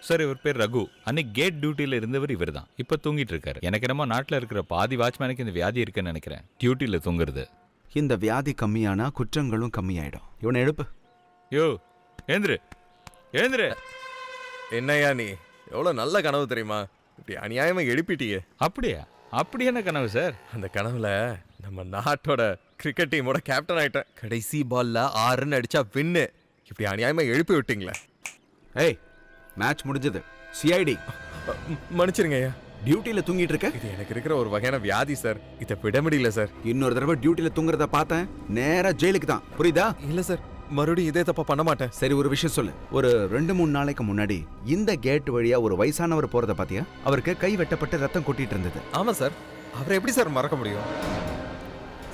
Speaker 8: சார், இவர் பேர் ரகு. அன்னைக்கு கேட் டியூட்டியில் இருந்தவர் இவர் தான். இப்போ தூங்கிட்டு இருக்காரு. எனக்கு என்னமோ நாட்டில் இருக்கிற பாதி வாட்ச்மேனுக்கு இந்த வியாதி இருக்குன்னு நினைக்கிறேன், டியூட்டியில் தூங்குறது.
Speaker 5: இந்த வியாதி கம்மியானா குற்றங்களும் கம்மியாயிடும். இவனை எழுப்பு.
Speaker 8: யோ, ஏந்திரு ஏந்திரு.
Speaker 2: என்னையா நீ, எவ்வளவு நல்ல கனவு தெரியுமா? இப்படி அநியாயமா எழுப்பிட்டியே.
Speaker 8: அப்படியா? அப்படி என்ன கனவு சார்?
Speaker 2: அந்த கனவுல நம்ம நாட்டோட கிரிக்கெட் டீமோட கேப்டன் ஆயிட்டேன். கடைசி பால்ல 6 அடிச்சா வின்னு. இப்படி அநியாயமா எழுப்பி விட்டீங்களே.
Speaker 5: ஏய், மேட்ச் முடிஞ்சது. சிஐடி
Speaker 2: மன்னிச்சிருங்க ஐயா,
Speaker 5: டியூட்டியில தூங்கிட்டு இருக்க.
Speaker 2: இது எனக்கு இருக்கிற ஒரு வகையான வியாதி சார், இதை விட முடியல சார்.
Speaker 5: இன்னொரு தடவை டியூட்டியில தூங்குறத பார்த்தேன், நேரா ஜெயிலுக்கு தான். புரியுதா?
Speaker 2: இல்ல சார், மறுபடியும் இதே தப்பா பண்ண மாட்டேன்.
Speaker 5: சரி, ஒரு விஷயம் சொல்லு. ஒரு 2-3 நாளைக்கு முன்னாடி இந்த கேட் வழியா ஒரு வயசானவர் போறத பாத்தியா? அவருக்கு கை வெட்டப்பட்டு ரத்தம் கொட்டிட்டு இருந்தது.
Speaker 2: ஆமா சார், அவரை எப்படி சார் மறக்க முடியும்?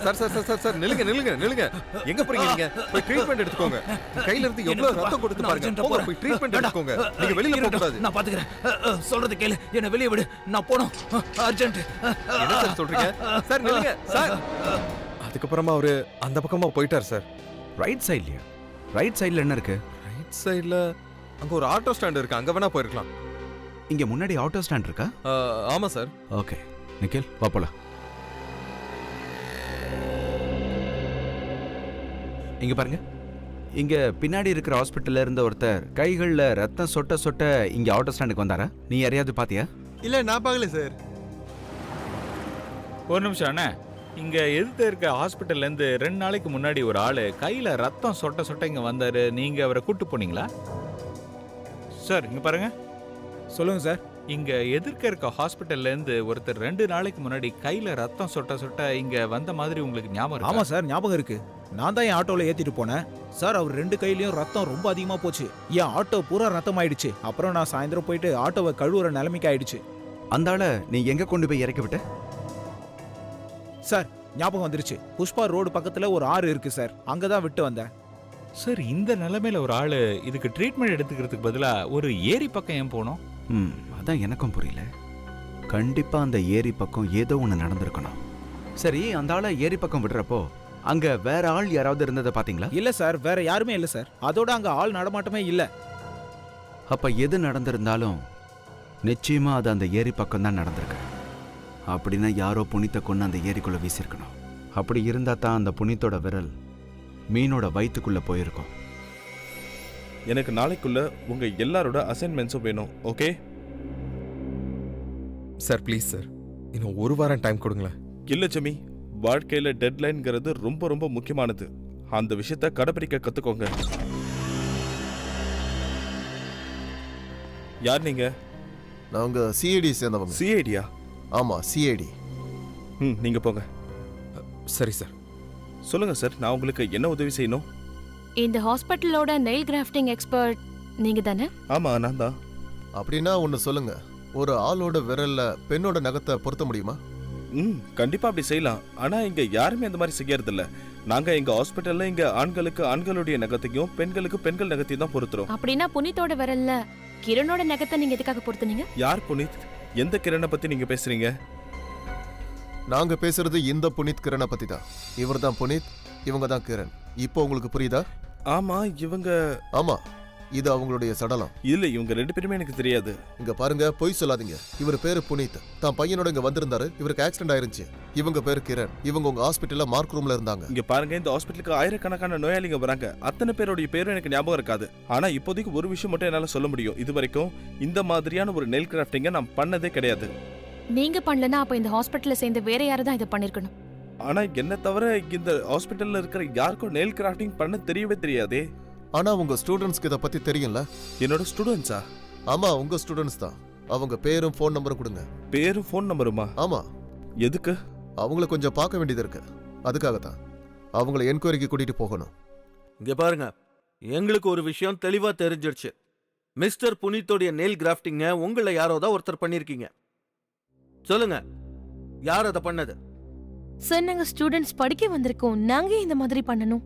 Speaker 2: சார் சார் சார் சார் நில்லுங்க நில்லுங்க நில்லுங்க. எங்க போறீங்க நீங்க? போய் ட்ரீட்மெண்ட் எடுத்துக்கோங்க. கையில இருந்து எவ்வளவு ரத்தம் கொடுத்து பாருங்க. போங்க, போய் ட்ரீட்மெண்ட் எடுத்துக்கோங்க. நீங்க வெளியில போக கூடாது.
Speaker 1: நான் பாத்துக்கிறேன். சொல்றது கேளு, என்ன வெளிய விடு, நான் போணும். அர்ஜென்ட்.
Speaker 2: என்ன சார் சொல்றீங்க? சார் நில்லுங்க சார். அதுக்கப்புறமா அவரு அந்த பக்கமா போயிட்டார் சார்.
Speaker 5: ரைட் சைடுலயா? ரைட் சைடுல என்ன இருக்கு?
Speaker 2: ரைட் சைடுல அங்க ஒரு ஆட்டோ ஸ்டாண்ட் இருக்கு, அங்க வேணா போயிருக்கலாம்.
Speaker 5: இங்க முன்னாடி ஆட்டோ ஸ்டாண்ட் இருக்கா?
Speaker 2: ஆமா சார்.
Speaker 5: ஓகே நிக்கில், வா போலாம். இங்க பாருங்க, இங்க பின்னாடி இருக்கிற ஹாஸ்பிட்டல்ல இருந்த ஒருத்தர் கைகள்ல ரத்தம் சொட்ட சொட்ட இங்க ஆட்டோ ஸ்டாண்டுக்கு வந்தாரா? நீ யாரையாவது பாத்தியா?
Speaker 15: இல்ல, நான் பார்க்கல சார்.
Speaker 8: ஒரு நிமிஷம் அண்ணா, இங்க எதிர்த்து இருக்க ஹாஸ்பிட்டல்ல இருந்து 2 நாளைக்கு முன்னாடி ஒரு ஆளு கையில ரத்தம் சொட்ட சொட்ட இங்க வந்தாரு. நீங்க அவரை கூட்டு போனீங்களா? சார் இங்க பாருங்க.
Speaker 1: சொல்லுங்க சார்.
Speaker 8: இங்க எதிர்க்க இருக்க ஹாஸ்பிட்டல்ல இருந்து ஒருத்தர் 2 நாளைக்கு முன்னாடி கையில ரத்தம் சொட்ட சொட்ட இங்க வந்த மாதிரி உங்களுக்கு ஞாபகம் இருக்கா?
Speaker 1: ஆமா சார், ஞாபகம் இருக்கு. நான் தான் என் ஆட்டோல ஏத்திட்டு போனேன் சார். அவர் 2 கையிலயும் ரத்தம் ரொம்ப அதிகமா போச்சு. என் ஆட்டோ பூரா ரத்தம் ஆயிடுச்சு. அப்புறம் நான் சாயந்தரம் போயிட்டு ஆட்டோவை கழுவுற நிலைமைக்கு ஆயிடுச்சு.
Speaker 5: அந்த ஆளை நீ எங்க கொண்டு போய் இறக்கி விட்ட?
Speaker 1: சார் ஞாபகம் வந்துருச்சு. புஷ்பா ரோடு பக்கத்துல ஒரு ஆறு இருக்கு சார், அங்கதான் விட்டு வந்தேன்.
Speaker 8: சார், இந்த நிலைமையில ஒரு ஆளு இதுக்கு ட்ரீட்மெண்ட் எடுத்துக்கிறதுக்கு பதிலா ஒரு ஏரி பக்கம் ஏன் போனோம்?
Speaker 5: அதான் எனக்கும் புரியல. கண்டிப்பா அந்த ஏரி பக்கம் ஏதோ ஒன்று நடந்திருக்கணும். சரி, அந்த ஆளை ஏரி பக்கம் விடுறப்போ அங்க வேற ஆள் யாராவது இருந்ததை பாத்தீங்களா?
Speaker 1: இல்ல சார், வேற யாருமே இல்ல சார். அதோட அங்க ஆள் நடமாட்டமே இல்ல.
Speaker 5: அப்ப எது நடந்திருந்தாலும் நிச்சயமா அது அந்த ஏரி பக்கம் தான் நடந்திருக்கு. அப்படின்னா யாரோ புனித்தை கொண்டு அந்த ஏரிக்குள்ள வீசியிருக்கணும். அப்படி இருந்தா தான் அந்த புனித்தோட விரல் மீனோட வயிற்றுக்குள்ள போயிருக்கும்.
Speaker 4: எனக்கு நாளைக்குள்ள உங்க எல்லாரோட அசைன்மெண்ட்ஸும் வேணும். ஓகே
Speaker 2: சார், ப்ளீஸ் சார், இன்னும் 1 வாரம் டைம் கொடுங்களேன்.
Speaker 4: இல்ல ஜமி, வாழ்க்கையில டெட்லைன்ங்கிறது ரொம்ப ரொம்ப முக்கியமானது. அந்த விஷயத்த கடைபிடிக்க கத்துக்கோங்க. யார் நீங்க?
Speaker 12: நாங்க சிஐடி சேர்ந்தவங்க.
Speaker 4: சிஐடியா?
Speaker 12: ஆமா, சிஐடி.
Speaker 4: நீங்க போங்க.
Speaker 2: சரி சார்.
Speaker 4: சொல்லுங்க சார், நான் உங்களுக்கு என்ன உதவி செய்யணும்?
Speaker 11: இந்த ஹாஸ்பிட்டலோட நெயில் கிராஃப்டிங் எக்ஸ்பர்ட் நீங்க தானே?
Speaker 4: ஆமா, நான் தான்.
Speaker 12: அப்படின்னா ஒன்னு சொல்லுங்க, ஒரு ஆளோட விரல்ல பெண்ணோட நகத்தை பொருத்த முடியுமா?
Speaker 4: கண்டிப்பா அப்படி செய்யலாம். ஆனா இங்க யாருமே அந்த மாதிரி செய்யறது இல்ல. நாங்க எங்க ஹாஸ்பிட்டல்ல இங்க ஆண்களுக்கு ஆண்களுடைய நகத்தையும் பெண்களுக்கு பெண்கள் நகத்தையும் தான் பொருத்துறோம்.
Speaker 11: அப்படின்னா புனித்தோட விரல்ல கிரணோட நகத்தை நீங்க எதுக்காக பொருத்துனீங்க?
Speaker 4: யார் புனித்? எந்த கிரணை பத்தி நீங்க பேசுறீங்க?
Speaker 12: நாங்க பேசுறது இந்த புனித் கிரணை பத்தி தான். இவர் தான் புனித், இவங்க தான் கிரண். இப்போ உங்களுக்கு புரியுதா?
Speaker 4: ஆமா, இவங்க.
Speaker 12: ஆமா, இது அவங்களுடைய சடலம்.
Speaker 4: இல்ல இவங்க 2 பேருமே எனக்கு தெரியாது.
Speaker 12: இங்க பாருங்க, பொய் சொல்லாதீங்க. இவர் பேரு புனித். தான் பையனோட இங்க வந்திருந்தாரு. இவருக்கு ஆக்சிடென்ட் ஆயிருச்சு. இவங்க பேரு கிரண். இவங்க உங்க ஹாஸ்பிட்டல்ல மார்க் ரூம்ல இருந்தாங்க.
Speaker 4: இங்க பாருங்க, இந்த ஹாஸ்பிட்டலுக்கு ஆயிரக்கணக்கான நோயாளிங்க வராங்க. அத்தனை பேருடைய பேரும் எனக்கு ஞாபகம் இருக்காது. ஆனா இப்போதைக்கு ஒரு விஷயம் மட்டும் என்னால சொல்ல முடியும். இது வரைக்கும் இந்த மாதிரியான ஒரு நெயில் கிராஃப்டிங்க நான் பண்ணதே கிடையாது.
Speaker 10: நீங்க பண்ணலனா அப்ப இந்த ஹாஸ்பிட்டல்ல சேர்ந்து வேற யாரும் தான் இதை பண்ணிருக்கணும்.
Speaker 4: ஆனா என்ன தவிர இந்த ஹாஸ்பிட்டல்ல இருக்கிற யாருக்கும் நெயில் கிராஃப்டிங் பண்ண தெரியவே தெரியாதே.
Speaker 12: ஆனா உங்க ஸ்டூடெண்ட்ஸ்க்கு இத பத்தி தெரியும்ல?
Speaker 4: என்னோட ஸ்டூடெண்ட்ஸா?
Speaker 12: ஆமா, உங்க ஸ்டூடெண்ட்ஸ் தான். அவங்க பேரும் ஃபோன் நம்பரும் கொடுங்க.
Speaker 4: பேரும் ஃபோன் நம்பருமா?
Speaker 12: ஆமா.
Speaker 4: எதுக்கு?
Speaker 12: அவங்கள கொஞ்சம் பார்க்க வேண்டியது இருக்கு. அதுக்காக தான் அவங்கள என்கொயரிக்கு கூட்டிட்டு போகணும்.
Speaker 7: இங்க பாருங்க, எங்களுக்கு ஒரு விஷயம் தெளிவா தெரிஞ்சிடுச்சு. மிஸ்டர் புனித்தோடைய நெயில் கிராஃப்டிங்க உங்களை யாரோ தான் ஒருத்தர் பண்ணிருக்கீங்க. சொல்லுங்க, யார் அதை பண்ணது?
Speaker 10: சார், நாங்க ஸ்டூடெண்ட்ஸ் படிக்க வந்திருக்கோம். நாங்க இந்த மாதிரி பண்ணணும்.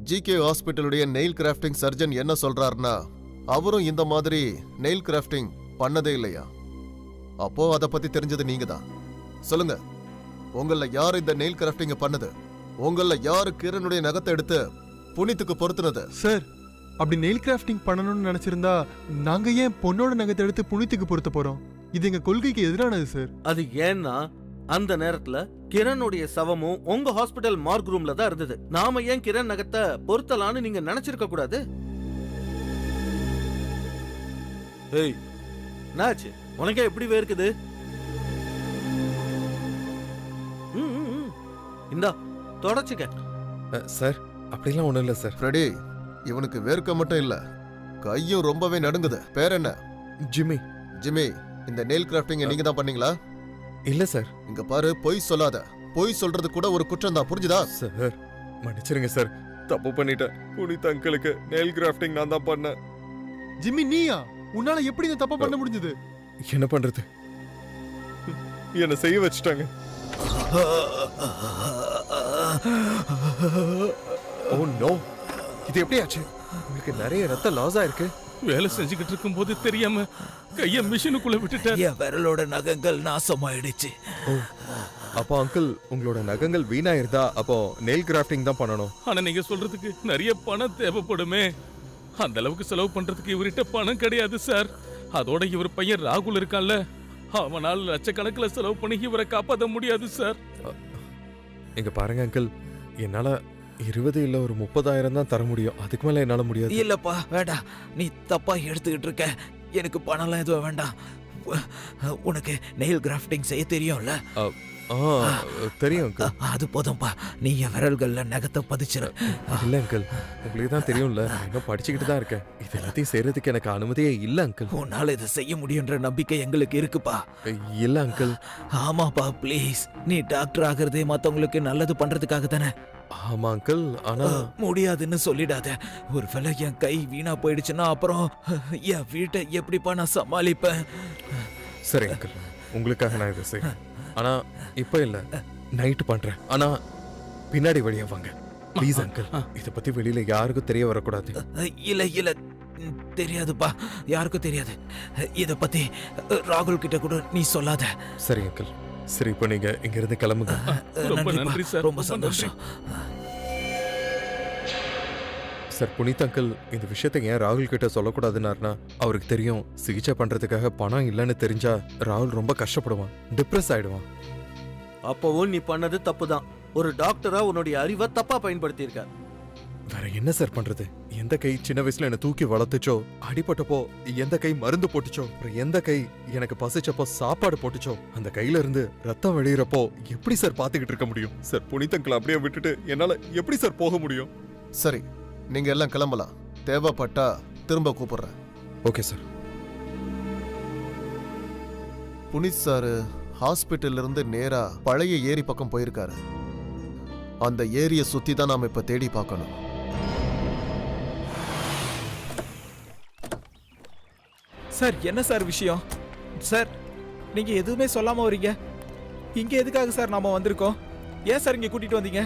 Speaker 12: ஜிகே ஹாஸ்பிட்டலுடைய நெயில் கிராஃப்டிங் சர்ஜன் என்ன சொல்றாருன்னா, அவரும் இந்த மாதிரி நெயில் கிராஃப்டிங் பண்ணதே இல்லையா? அப்போ அதை பத்தி தெரிஞ்சது நீங்க தான். சொல்லுங்க, உங்கள யார் இந்த நெயில் கிராஃப்டிங் பண்ணது? உங்கள யாரு கிரணுடைய நகத்தை எடுத்து புனித்துக்கு பொருத்துனது?
Speaker 15: சார், அப்படி நெயில் கிராஃப்டிங் பண்ணணும்னு நினைச்சிருந்தா நாங்க ஏன் பொண்ணோட நகத்தை எடுத்து புனித்துக்கு பொருத்த போறோம்? இது எங்க கொள்கைக்கு எதிரானது சார்.
Speaker 7: அது ஏன்னா அந்த நேரத்துல கிரணுடைய சவமும் உங்க ஹாஸ்பிட்டல் மார்க் ரூம்ல தான் இருந்தது. நாம ஏன் கிரண் நகத்தை பொருத்தலான்னு நீங்க நினைச்சிருக்க கூடாது? ஏய், என்னாச்சு? உனக்கே எப்படி வேர்க்குது? இந்தா தொடச்சுக்க.
Speaker 2: சார், அப்படிலாம் ஒண்ணும் இல்ல சார்.
Speaker 12: ஃப்ரெடி, இவனுக்கு வேர்க்க மட்டும் இல்ல, கையும் ரொம்பவே நடுங்குது. பேர் என்ன?
Speaker 2: ஜிம்மி.
Speaker 12: ஜிம்மி, இந்த நெயில் கிராஃப்டிங் நீங்க தான் பண்ணீங்களா?
Speaker 2: இல்ல சார்.
Speaker 12: இங்க பாரு, பொய் சொல்லாத. பொய் சொல்றது கூட ஒரு குற்றம் தான், புரிஞ்சுதா?
Speaker 2: சார், மன்னிச்சிருங்க சார், தப்பு பண்ணிட்டேன். புனித் அங்கிளுக்கு நெயில் கிராஃப்டிங் நான் தான் பண்ணேன்.
Speaker 15: ஜிம்மி, நீயா? உன்னால எப்படி இந்த தப்ப பண்ண முடிஞ்சது?
Speaker 2: என்ன பண்றது, என்ன செய்ய வச்சுட்டாங்க. ஓ நோ, இது எப்படி ஆச்சு? உங்களுக்கு நிறைய ரத்த லாஸ் ஆயிருக்கு.
Speaker 14: வேலை செஞ்சுக்கிட்டு இருக்கும் போது தெரியாம கைய மிஷினுக்குள்ள விட்டுட்டேன்.
Speaker 1: என் விரலோட நகங்கள் நாசமாயிடுச்சு.
Speaker 2: அப்போ அங்கிள், உங்களோட நகங்கள் வீணாயிருந்தா அப்போ நெயில் கிராஃப்டிங் தான் பண்ணணும்.
Speaker 14: ஆனா நீங்க சொல்றதுக்கு நிறைய பணம் தேவைப்படுமே. அந்த அளவுக்கு செலவு பண்றதுக்கு இவர்கிட்ட பணம் கிடையாது சார். அதோட இவர் பையன் ராகுல் இருக்கான்ல, அவனால் லட்சக்கணக்கில் செலவு பண்ணி இவரை காப்பாற்ற முடியாது சார்.
Speaker 2: இங்க பாருங்க அங்கிள், என்னால 20 இல்ல ஒரு 30,000 தான் தர முடியும். அதுக்கு மேல என்னால முடியாது.
Speaker 1: இல்லப்பா, வேண்டாம். நீ தப்பா எடுத்துக்கிட்டு இருக்க. எனக்கு பணம்லாம் எதுவும் வேண்டாம். உனக்கு நெயில் கிராஃப்டிங் செய்ய தெரியும்ல?
Speaker 2: தெரியும் அங்கிள்.
Speaker 1: அது போதும்பா. நீ என் விரல்கள்ல நகத்தை பதிச்சிரு.
Speaker 2: இல்ல அங்கிள், உங்களுக்கு தான் தெரியும்ல, நான் இன்னும் படிச்சுக்கிட்டு தான் இருக்கேன். இது எல்லாத்தையும் செய்யறதுக்கு எனக்கு அனுமதியே இல்ல அங்கிள்.
Speaker 1: உன்னால இதை செய்ய முடியுன்ற நம்பிக்கை எங்களுக்கு இருக்குப்பா.
Speaker 2: இல்ல அங்கிள்.
Speaker 1: ஆமாப்பா, ப்ளீஸ். நீ டாக்டர் ஆகிறதே மத்தவங்களுக்கு நல்லது பண்றதுக்காக தானே.
Speaker 2: ஆமா அங்கிள், ஆனா
Speaker 1: முடியாதுன்னு சொல்லிடாத. ஒருவேளை என் கை வீணா போயிடுச்சுன்னா அப்புறம் என் வீட்டை எப்படிப்பா நான் சமாளிப்பேன்?
Speaker 2: சரி அங்கிள், உங்களுக்காக நான் இதை செய்யறேன். ஆனா இப்ப இல்ல, நைட் பண்றேன். ஆனா பின்னாடி வழியா வாங்க ப்ளீஸ் அங்கிள். இத பத்தி வெளியில யாருக்கும் தெரிய வரக்கூடாது.
Speaker 1: இல்ல தெரியாதுப்பா, யாருக்கும் தெரியாது. இத பத்தி ராகுல் கிட்ட கூட நீ சொல்லாத.
Speaker 2: சரி அங்கிள். சரி, இப்போ நீங்க இங்க இருந்து கிளம்புங்க.
Speaker 14: ரொம்ப நன்றி சார்.
Speaker 1: ரொம்ப சந்தோஷம்
Speaker 2: சார். புனித் அங்கிள் இந்த விஷயத்தை ஏன் ராகுல் கிட்ட சொல்லக்கூடாதுன்னாருனா, அவருக்கு தெரியும் சிகிச்சை பண்றதுக்காக பணம் இல்லைன்னு தெரிஞ்சா ராகுல் ரொம்ப கஷ்டப்படுவான், டிப்ரெஸ் ஆயிடுவான்.
Speaker 7: அப்பவும் நீ பண்ணது தப்புதான். ஒரு டாக்டரா உன்னுடைய அறிவை தப்பா பயன்படுத்தியிருக்க.
Speaker 2: வேற என்ன சார் பண்றது? எந்த கை சின்ன வயசுல என்ன தூக்கி வளர்த்துச்சோ, அடிபட்டப்போ எந்த கை மருந்து போட்டுச்சோ, எந்த கை எனக்கு பசிச்சப்போ சாப்பாடு போட்டுச்சோ, அந்த கையில இருந்து ரத்தம் வெளியிறப்போ எப்படி சார் பாத்துக்கிட்டு இருக்க முடியும்? சார், புனித் அங்கிள் அப்படியே விட்டுட்டு என்னால எப்படி சார் போக முடியும்?
Speaker 12: சரி, நீங்க எல்லாம் கிளம்பலாம். தேவைப்பட்டா திரும்ப கூப்பிடுறேன்.
Speaker 2: Okay sir.
Speaker 12: புனித் சார் ஹாஸ்பிட்டல்ல இருந்து நேரா பழைய ஏரி பக்கம் போயிருக்காரு. அந்த ஏரியை சுத்தி தான் நாம இப்ப தேடி பார்க்கணும்.
Speaker 1: சார், என்ன சார் விஷயம்? சார், நீங்க எதுவுமே சொல்லாம வரீங்க. இங்க எதுக்காக சார் நாம வந்திருக்கோம்? ஏன் சார் இங்க கூட்டிட்டு வந்தீங்க?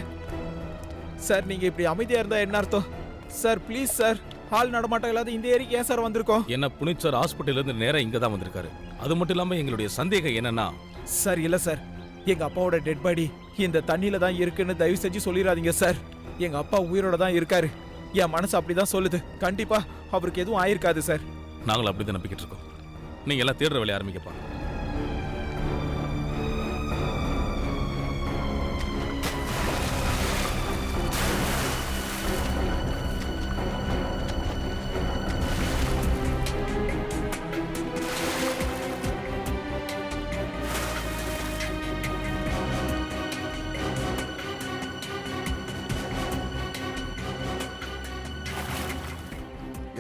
Speaker 1: சார், நீங்க இப்படி அமைதியா இருந்தா என்ன அர்த்தம்? சார் ப்ளீஸ் சார், ஆள் நடமாட்டம் இல்லாத இந்த ஏரிக்கு ஏன் சார் வந்திருக்கோம்?
Speaker 14: என்ன புனித் சார் ஹாஸ்பிட்டல்ல இருந்து நேரா இங்க தான் வந்திருக்காரு. அது மட்டும் இல்லாம எங்களுடைய சந்தேகம் என்னன்னா,
Speaker 1: சார் இல்ல சார், எங்க அப்பாவோட டெட் பாடி இந்த தண்ணியில தான் இருக்குன்னு தயவு செஞ்சு சொல்லிடாதீங்க சார். எங்க அப்பா உயிரோட தான் இருக்காரு. என் மனசு அப்படிதான் சொல்லுது. கண்டிப்பா அவருக்கு எதுவும் ஆயிருக்காது சார்.
Speaker 14: நாங்களும் அப்படிதான் நம்பிக்கிட்டு இருக்கோம். நீங்க எல்லாம் தேடுற வேலையை ஆரம்பிக்கப்பா.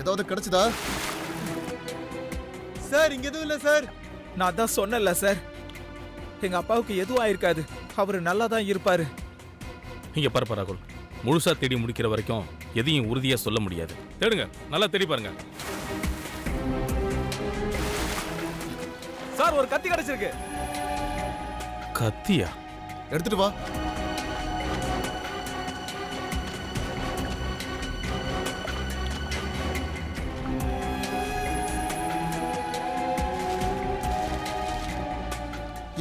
Speaker 12: ஏதாவது கிடைச்சதா?
Speaker 15: சார் இங்க எதுவும் இல்ல சார்.
Speaker 1: நான் தான் சொன்னேன்ல சார், எங்க அப்பாவுக்கு எதுவும் ஆயிருக்காது. அவரு நல்லா தான் இருப்பாரு.
Speaker 14: இங்க பாரு ராகுல், முழுசா தேடி முடிக்கிற வரைக்கும் எதையும் உறுதியா சொல்ல முடியாது. தேடுங்க, நல்லா தேடி பாருங்க.
Speaker 1: சார் ஒரு கத்தி கிடைச்சிருக்கு.
Speaker 14: கத்தியா?
Speaker 12: எடுத்துட்டு வா.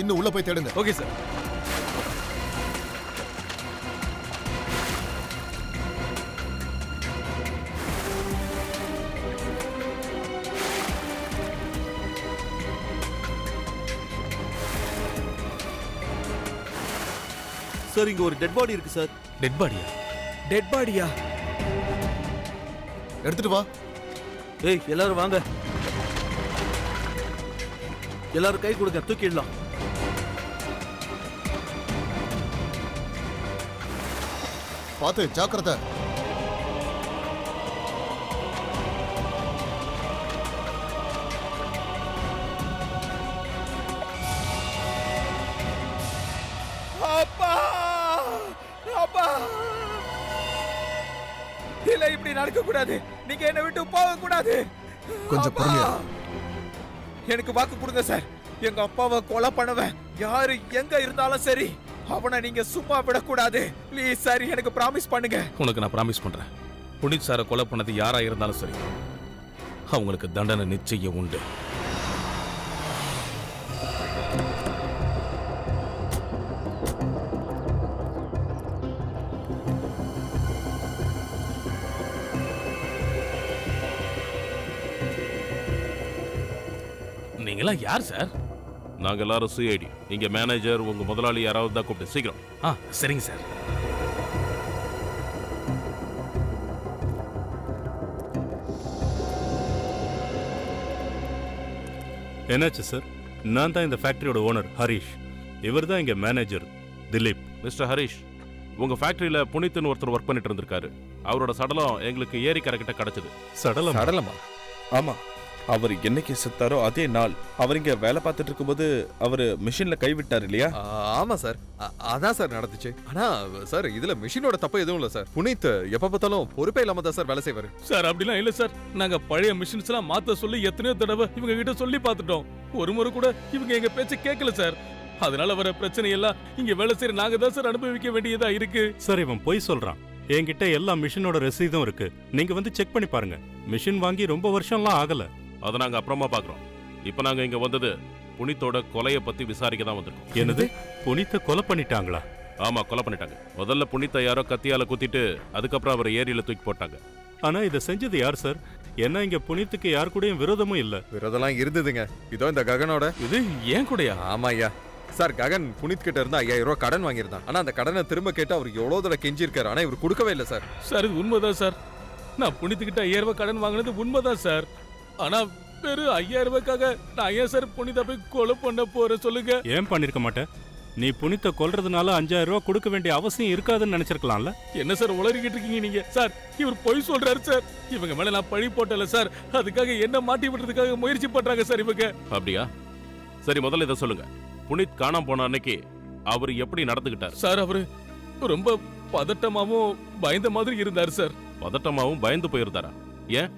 Speaker 12: இன்னும் உள்ள போய் தேடுங்க.
Speaker 1: Okay sir.
Speaker 7: சார் இங்க ஒரு டெட் பாடி இருக்கு சார்.
Speaker 14: டெட் பாடியா?
Speaker 1: டெட் பாடியா?
Speaker 12: எடுத்துட்டு வா.
Speaker 7: ஏய் எல்லாரும் வாங்க, எல்லாரும் கை கொடுங்க, தூக்கிடலாம்.
Speaker 12: பாத்து ஜாக்கிரதை.
Speaker 1: அப்பா அப்பா, இல்ல இப்படி நடக்க கூடாது. நீங்க என்ன விட்டு போக கூடாது.
Speaker 12: கொஞ்சம் பொறுமையா.
Speaker 1: எனக்கு வாக்கு கொடுங்க சார். எங்க அப்பாவை கொலை பண்ணவன் யாரு எங்க இருந்தாலும் சரி, அவனை நீங்க சும்மா விடக்கூடாது. ப்ளீஸ் சார், எனக்கு ப்ராமிஸ் பண்ணுங்க.
Speaker 14: உனக்கு நான் ப்ராமிஸ் பண்றேன். புனித் சாரை கொலை பண்ணது யாரா இருந்தாலும் சரி, அவங்களுக்கு தண்டனை நிச்சயம் உண்டு. நீங்களாம் யார் சார்?
Speaker 16: நாங்க எல்லாரும் சிஐடி. இங்க மேனேஜர், உங்க முதலாளி யாராவது தான் கூப்பிட்டு சீக்கிரம்.
Speaker 14: சரிங்க சார்.
Speaker 3: என்னாச்சு சார்? நான் தான் இந்த ஃபேக்டரியோட ஓனர் ஹரிஷ். இவர் தான் இங்க மேனேஜர் திலீப்.
Speaker 16: மிஸ்டர் ஹரிஷ், உங்க ஃபேக்டரியில புனித்னு ஒருத்தர் ஒர்க் பண்ணிட்டு இருந்திருக்காரு. அவரோட சடலம் எங்களுக்கு ஏரிக்கரை கிட்ட கிடைச்சது.
Speaker 4: சடலமா? ஆமா, அவர் என்னைக்கு செத்தாரோ அதே நாள் அவர் இங்க வேலை பார்த்துட்டு இருக்கும்போது அவர் மிஷின்ல கைவிட்டார் இல்லையா?
Speaker 2: ஆமா சார், அதான் சார் நடந்துச்சு. ஆனா சார் இதுல மிஷினோட தப்பு எதுவும் இல்ல சார். புனித் எப்ப பார்த்தாலும் பொறுப்பே இல்லாம தான் சார் வேலை செய்வாரு.
Speaker 14: சார் அப்படிலாம் இல்ல சார். நாங்க பழைய மிஷின்ஸ் எல்லாம் மாத்த சொல்லி எத்தனையோ தடவை இவங்க கிட்ட சொல்லி பார்த்துட்டோம். ஒரு முறை கூட இவங்க எங்க பேச்ச கேட்கல சார். அதனால வர பிரச்சனை எல்லாம் இங்க வேலை செய்யற நாங்க தான் சார் அனுபவிக்க வேண்டியதா இருக்கு.
Speaker 3: சார் இவன் பொய் சொல்றான். என்கிட்ட எல்லா மிஷினோட ரசீதும் இருக்கு. நீங்க வந்து செக் பண்ணி பாருங்க. மிஷின் வாங்கி ரொம்ப வருஷம்லாம் ஆகல.
Speaker 16: அதை நாங்க அப்புறமா பாக்குறோம். இப்ப நாங்க இங்க வந்தது புனித்தோட கொலையை பத்தி விசாரிக்க தான் வந்திருக்கோம்.
Speaker 3: என்னது? புனித்த கொலை பண்ணிட்டாங்களா?
Speaker 16: ஆமா, கொலை பண்ணிட்டாங்க. முதல்ல புனித்த யாரோ கத்தியால குத்திட்டு அதுக்கப்புறம் அவரை ஏரியில தூக்கி போட்டாங்க.
Speaker 3: ஆனா இதை செஞ்சது யார் சார்? ஏன்னா இங்க புனித்துக்கு யார் கூடயும் விரோதமும் இல்ல.
Speaker 2: விரோதம்லாம் இருந்ததுங்க. இதோ இந்த ககனோட.
Speaker 14: இது ஏன் கூடயா?
Speaker 2: ஆமா ஐயா. சார் ககன் புனித் கிட்ட இருந்து 5000 ரூபாய் கடன் வாங்கியிருந்தான். ஆனா அந்த கடனை திரும்ப கேட்டு அவர் எவ்வளவு தடவை கெஞ்சிருக்காரு. ஆனா இவர் கொடுக்கவே இல்லை சார்.
Speaker 14: சார் இது உண்மைதான் சார். நான் புனித்துக்கிட்ட 5000 ரூபாய் கடன் வாங்கினது உண்மைதான் சார். ஆனா வெறும் 5000 ரூபாய்க்காக நான் ஏன் சார் புனித போய் கொலை பண்ண போறேன் சொல்லுங்க?
Speaker 3: ஏன் பண்ணிருக்க மாட்டேன்? நீ புனித்த கொல்றதுனால 5000 ரூபாய் கொடுக்க வேண்டிய அவசியம் இருக்காதுன்னு நினைச்சிருக்கலாம்ல.
Speaker 14: என்ன சார் உளறிக்கிட்டு இருக்கீங்க நீங்க? சார் இவர் பொய் சொல்றாரு சார். இவங்க மேல நான் பழி போட்டல சார். அதுக்காக என்ன மாட்டி விடுறதுக்காக முயற்சி பண்றாங்க சார் இவங்க.
Speaker 16: அப்படியா? சரி, முதல்ல இதை சொல்லுங்க. புனித் காணாம போன அன்னைக்கு அவர் எப்படி நடந்துகிட்டார்?
Speaker 14: சார் அவரு ரொம்ப பதட்டமாவும் பயந்த மாதிரி இருந்தார் சார்.
Speaker 16: பதட்டமாவும் பயந்து போயிருந்தாரா? ஏன்?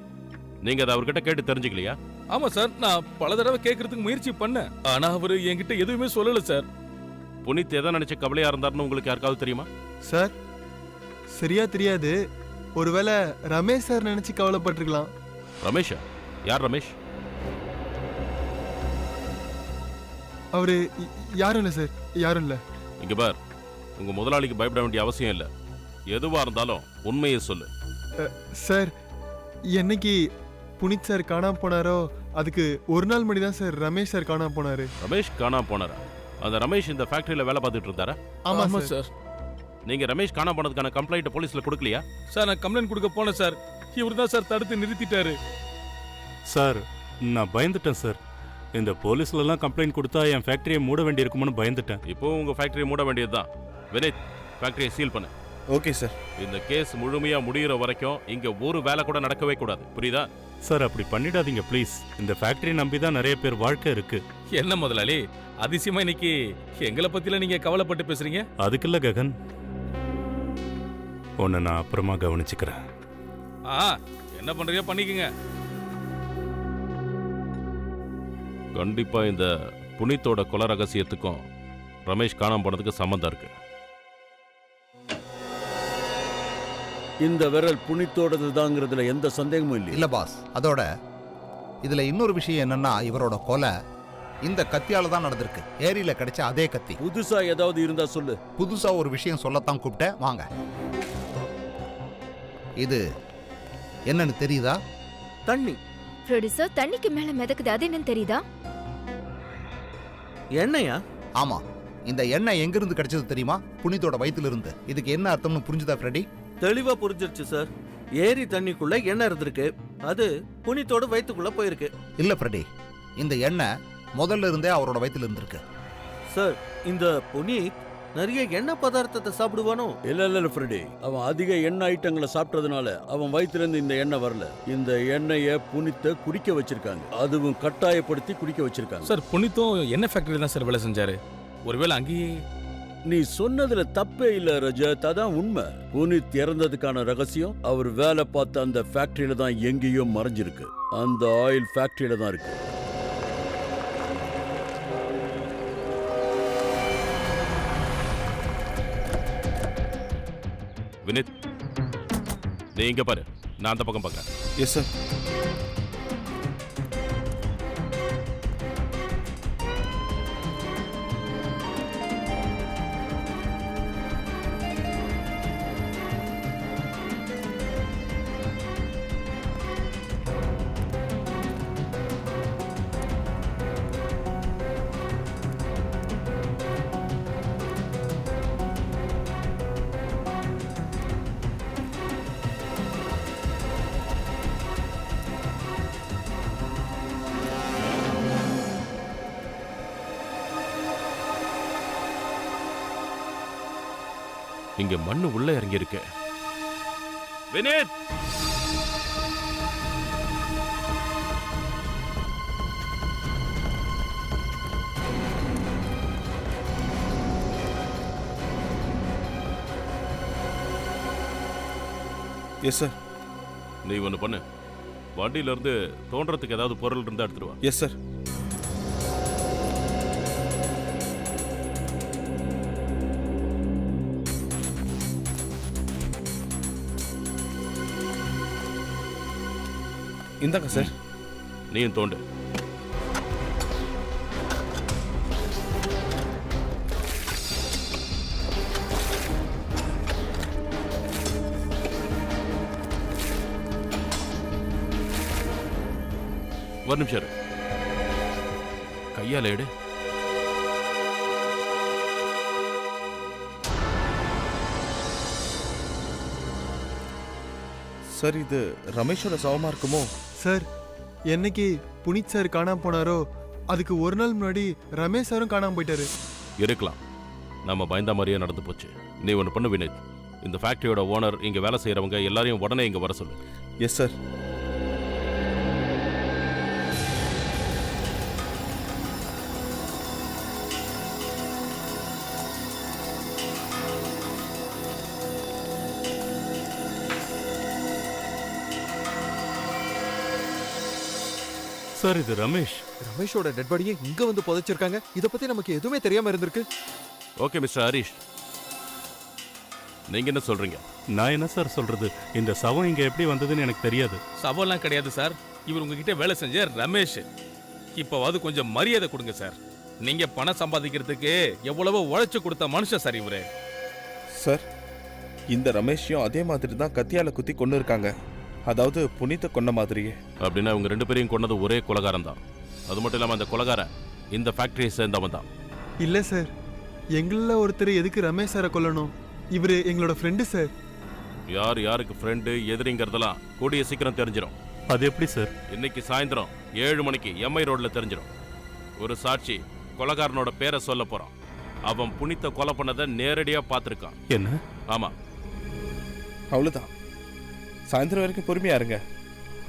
Speaker 16: நீங்க அதை அவர்கிட்ட கேட்டு தெரிஞ்சுக்கலையா?
Speaker 14: ஆமா சார், நான் பல தடவை கேட்கறதுக்கு முயற்சி பண்ணேன். ஆனா அவரு என்கிட்ட எதுவுமே சொல்லல சார்.
Speaker 16: புனித் எதை நினைச்சு கவலையா இருந்தாருன்னு உங்களுக்கு யாருக்காவது தெரியுமா?
Speaker 15: சார் சரியா தெரியாது. ஒருவேளை ரமேஷ் சார் நினைச்சு கவலைப்பட்டிருக்கலாம்.
Speaker 16: ரமேஷா? யார் ரமேஷ்?
Speaker 15: அவரு யாரும் இல்லை சார், யாரும் இல்லை.
Speaker 16: இங்க பார், உங்க முதலாளிக்கு பயப்பட வேண்டிய அவசியம் இல்லை. எதுவா இருந்தாலும் உண்மையை சொல்லு.
Speaker 15: சார் என்னைக்கு புனித் சார் காணாம போனாரோ அதுக்கு ஒரு நாள் முன்னாடி தான் சார் ரமேஷ் சார் காணாம போனாரு.
Speaker 16: ரமேஷ் காணாம போனாரா? அந்த ரமேஷ் இந்த ஃபேக்டரியில வேலை பார்த்துட்டு இருந்தாரா?
Speaker 15: ஆமா சார்.
Speaker 16: நீங்க ரமேஷ் காணாம போனதுக்கான கம்ப்ளைண்ட் போலீஸ்ல கொடுக்கலையா?
Speaker 14: சார் நான் கம்ப்ளைண்ட் கொடுக்க போனேன் சார். இவர் தான் சார் தடுத்து நிறுத்திட்டாரு.
Speaker 3: சார் நான் பயந்துட்டேன் சார். இந்த போலீஸ்லலாம் கம்ப்ளைண்ட் கொடுத்தா என் ஃபேக்டரியை மூட வேண்டியிருக்கும்னு பயந்துட்டேன்.
Speaker 16: இப்போ உங்க ஃபேக்டரியை மூட வேண்டியதுதான். வினீத், ஃபேக்டரியை சீல் பண்ணு.
Speaker 4: Okay sir.
Speaker 16: இந்த கேஸ் முழுமையா முடியிற வரைக்கும் இங்க ஒரு வேலை கூட நடக்கவே கூடாது, புரியுதா?
Speaker 3: சார் அப்படி பண்ணிடாதீங்க ப்ளீஸ். இந்த ஃபேக்டரி நம்பி தான் நிறைய பேர் வாழ்க்கை இருக்கு.
Speaker 14: என்ன முதலாளி, அதிசயமா இன்னைக்கு எங்களை பத்தில நீங்க கவலைப்பட்டு பேசுறீங்க?
Speaker 3: அதுக்கு இல்ல ககன், உன்னை நான் அப்புறமா கவனிச்சுக்கிறேன்.
Speaker 14: என்ன பண்றீங்க பண்ணிக்கங்க.
Speaker 16: கண்டிப்பா இந்த புனித்தோட கொலை ரகசியத்துக்கும் ரமேஷ் காணாம போனதுக்கு சம்மந்தம் இருக்கு.
Speaker 9: இந்த விரல் புனித்தோடது தாங்கிறதுல எந்த சந்தேகமும் இல்லை.
Speaker 13: இல்ல பாஸ், அதோட இதுல இன்னொரு விஷயம் என்னன்னா, இவரோட கொலை இந்த கத்தியால தான் நடந்திருக்கு. ஏரியில கிடைச்ச அதே கத்தி.
Speaker 9: புதுசா ஏதாவது இருந்தா சொல்லு.
Speaker 13: புதுசா ஒரு விஷயம் சொல்லத்தான் கூப்பிட்டேன், வாங்க. இது என்னன்னு தெரியுதா?
Speaker 7: தண்ணி.
Speaker 6: ப்ரொடியூசர், தண்ணிக்கு மேல மிதக்குது, அது என்னன்னு தெரியுதா?
Speaker 7: எண்ணெயா?
Speaker 13: ஆமா. இந்த எண்ணெய் எங்கிருந்து கிடைச்சது தெரியுமா? புனித்தோட வயித்துல இருந்து. இதுக்கு என்ன அர்த்தம்னு புரிஞ்சுதா ஃப்ரெடி?
Speaker 7: தெளிவா புரிஞ்சிருச்சு சார். ஏரி தண்ணிக்குள்ள எண்ணெய் இருந்திருக்கு, அது புனித்தோட வயித்துக்குள்ள போயிருக்கு.
Speaker 13: இல்ல ஃப்ரெடி, இந்த எண்ணெய் முதல்ல இருந்தே அவரோட வயித்துல இருந்திருக்கு.
Speaker 7: சார், இந்த புனித் நிறைய எண்ணெய் பதார்த்தத்தை சாப்பிடுவானோ?
Speaker 9: இல்ல ஃப்ரெடி, அவன் அதிக எண்ணெய் ஐட்டங்களை சாப்பிட்டதுனால அவன் வயிற்றுல இருந்து இந்த எண்ணெய் வரல. இந்த எண்ணெயை புனித்த குடிக்க வச்சிருக்காங்க, அதுவும் கட்டாயப்படுத்தி குடிக்க வச்சிருக்காங்க.
Speaker 14: சார் புனித்தும் எண்ணெய் ஃபேக்டரி தான் சார் வேலை செஞ்சாரு. ஒருவேளை அங்கேயே.
Speaker 9: நீ சொன்னதுல தப்பே இல்ல ரஜத், அதான் உண்மை. புனித் இறந்ததுக்கான ரகசியம் அவர் வேலை பார்த்த அந்த ஃபேக்டரியில தான் எங்கேயோ மறைஞ்சிருக்கு. அந்த ஆயில் ஃபேக்டரியில தான் இருக்கு.
Speaker 16: வினித், நீ இங்க பாரு, நான் அந்த பக்கம் பார்க்கறேன்.
Speaker 4: Yes sir.
Speaker 16: இங்க மண்ணு உள்ள இறங்கி இருக்கு. Vinith,
Speaker 4: yes sir.
Speaker 16: நீ ஒண்ணு பண்ணு, வண்டியில இருந்து தோன்றதுக்கு ஏதாவது பொருள் இருந்தா எடுத்துட்டு வா.
Speaker 4: Yes sir. இந்தாங்க சார்.
Speaker 16: நீயும் தோண்டு. ஒரு நிமிஷம் இரு. கையால எடு.
Speaker 4: சார், இது ரமேஷோட சவமா இருக்குமோ?
Speaker 15: சார், என்னைக்கு புனித் சார் காணாம போனாரோ அதுக்கு ஒரு நாள் முன்னாடி ரமேஷ் சாரும் காணாம போயிட்டாரு.
Speaker 16: இருக்கலாம், நம்ம பயந்த மாதிரியே நடந்து போச்சு. நீ ஒன்று பண்ணு வினித், இந்த ஃபேக்டரியோட ஓனர், இங்க வேலை செய்யறவங்க எல்லாரையும் உடனே இங்க வர சொல்லு.
Speaker 4: Yes sir.
Speaker 3: சார், இது ரமேஷ்.
Speaker 2: ரமேஷோட டெட் பாடியை இங்க வந்து புதைச்சிருக்காங்க. இத பத்தி நமக்கு எதுவுமே தெரியாம இருந்திருக்கு.
Speaker 16: ஓகே மிஸ்டர் ஹரிஷ், நீங்க என்ன சொல்றீங்க?
Speaker 3: நான் என்ன சார் சொல்றது? இந்த சவம் இங்க எப்படி வந்ததுன்னு எனக்கு தெரியாது.
Speaker 14: சவம்லாம் கிடையாது சார், இவர் உங்ககிட்ட வேலை செஞ்ச ரமேஷ். இப்போவாது கொஞ்சம் மரியாதை கொடுங்க சார். நீங்க பணம் சம்பாதிக்கிறதுக்கு எவ்வளவோ உழைச்சு கொடுத்த மனுஷன் சார் இவரு.
Speaker 4: சார், இந்த ரமேஷையும் அதே மாதிரி தான் கத்தியால குத்தி கொண்டு இருக்காங்க. அதாவது புனித கொன்ன மாதிரியே.
Speaker 16: அப்படின்னா இவங்க 2 பேரையும் கொன்னது ஒரே கொலகாரம் தான். அது மட்டும் இல்லாமல் அந்த கொலகாரன் இந்த ஃபேக்டரியை சேர்ந்தவன் தான்.
Speaker 15: இல்ல சார், எங்கள ஒருத்தர் எதுக்கு ரமேஷ் சாரை கொல்லணும்? இவரு எங்களோட ஃப்ரெண்டு சார்.
Speaker 16: யார் யாருக்கு ஃப்ரெண்டு எதிரிங்கிறதெல்லாம் கூடிய சீக்கிரம் தெரிஞ்சிடும்.
Speaker 3: அது எப்படி சார்?
Speaker 16: இன்னைக்கு சாயந்தரம் 7 மணிக்கு எம்ஐ ரோட்ல தெரிஞ்சிடும். ஒரு சாட்சி கொலகாரனோட பேரை சொல்ல போறான். அவன் புனித்த கொலை பண்ணதை நேரடியா பார்த்திருக்கான்.
Speaker 3: என்ன?
Speaker 16: ஆமா.
Speaker 4: அவ்வளவுதான். சாயந்தரம் வரைக்கும் பொறுமையா இருங்க.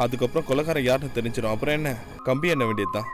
Speaker 4: அதுக்கப்புறம் கொலைகாரன் யாருன்னு தெரிஞ்சிடும். அப்புறம் என்ன, கம்பி எண்ண வேண்டியதுதான்.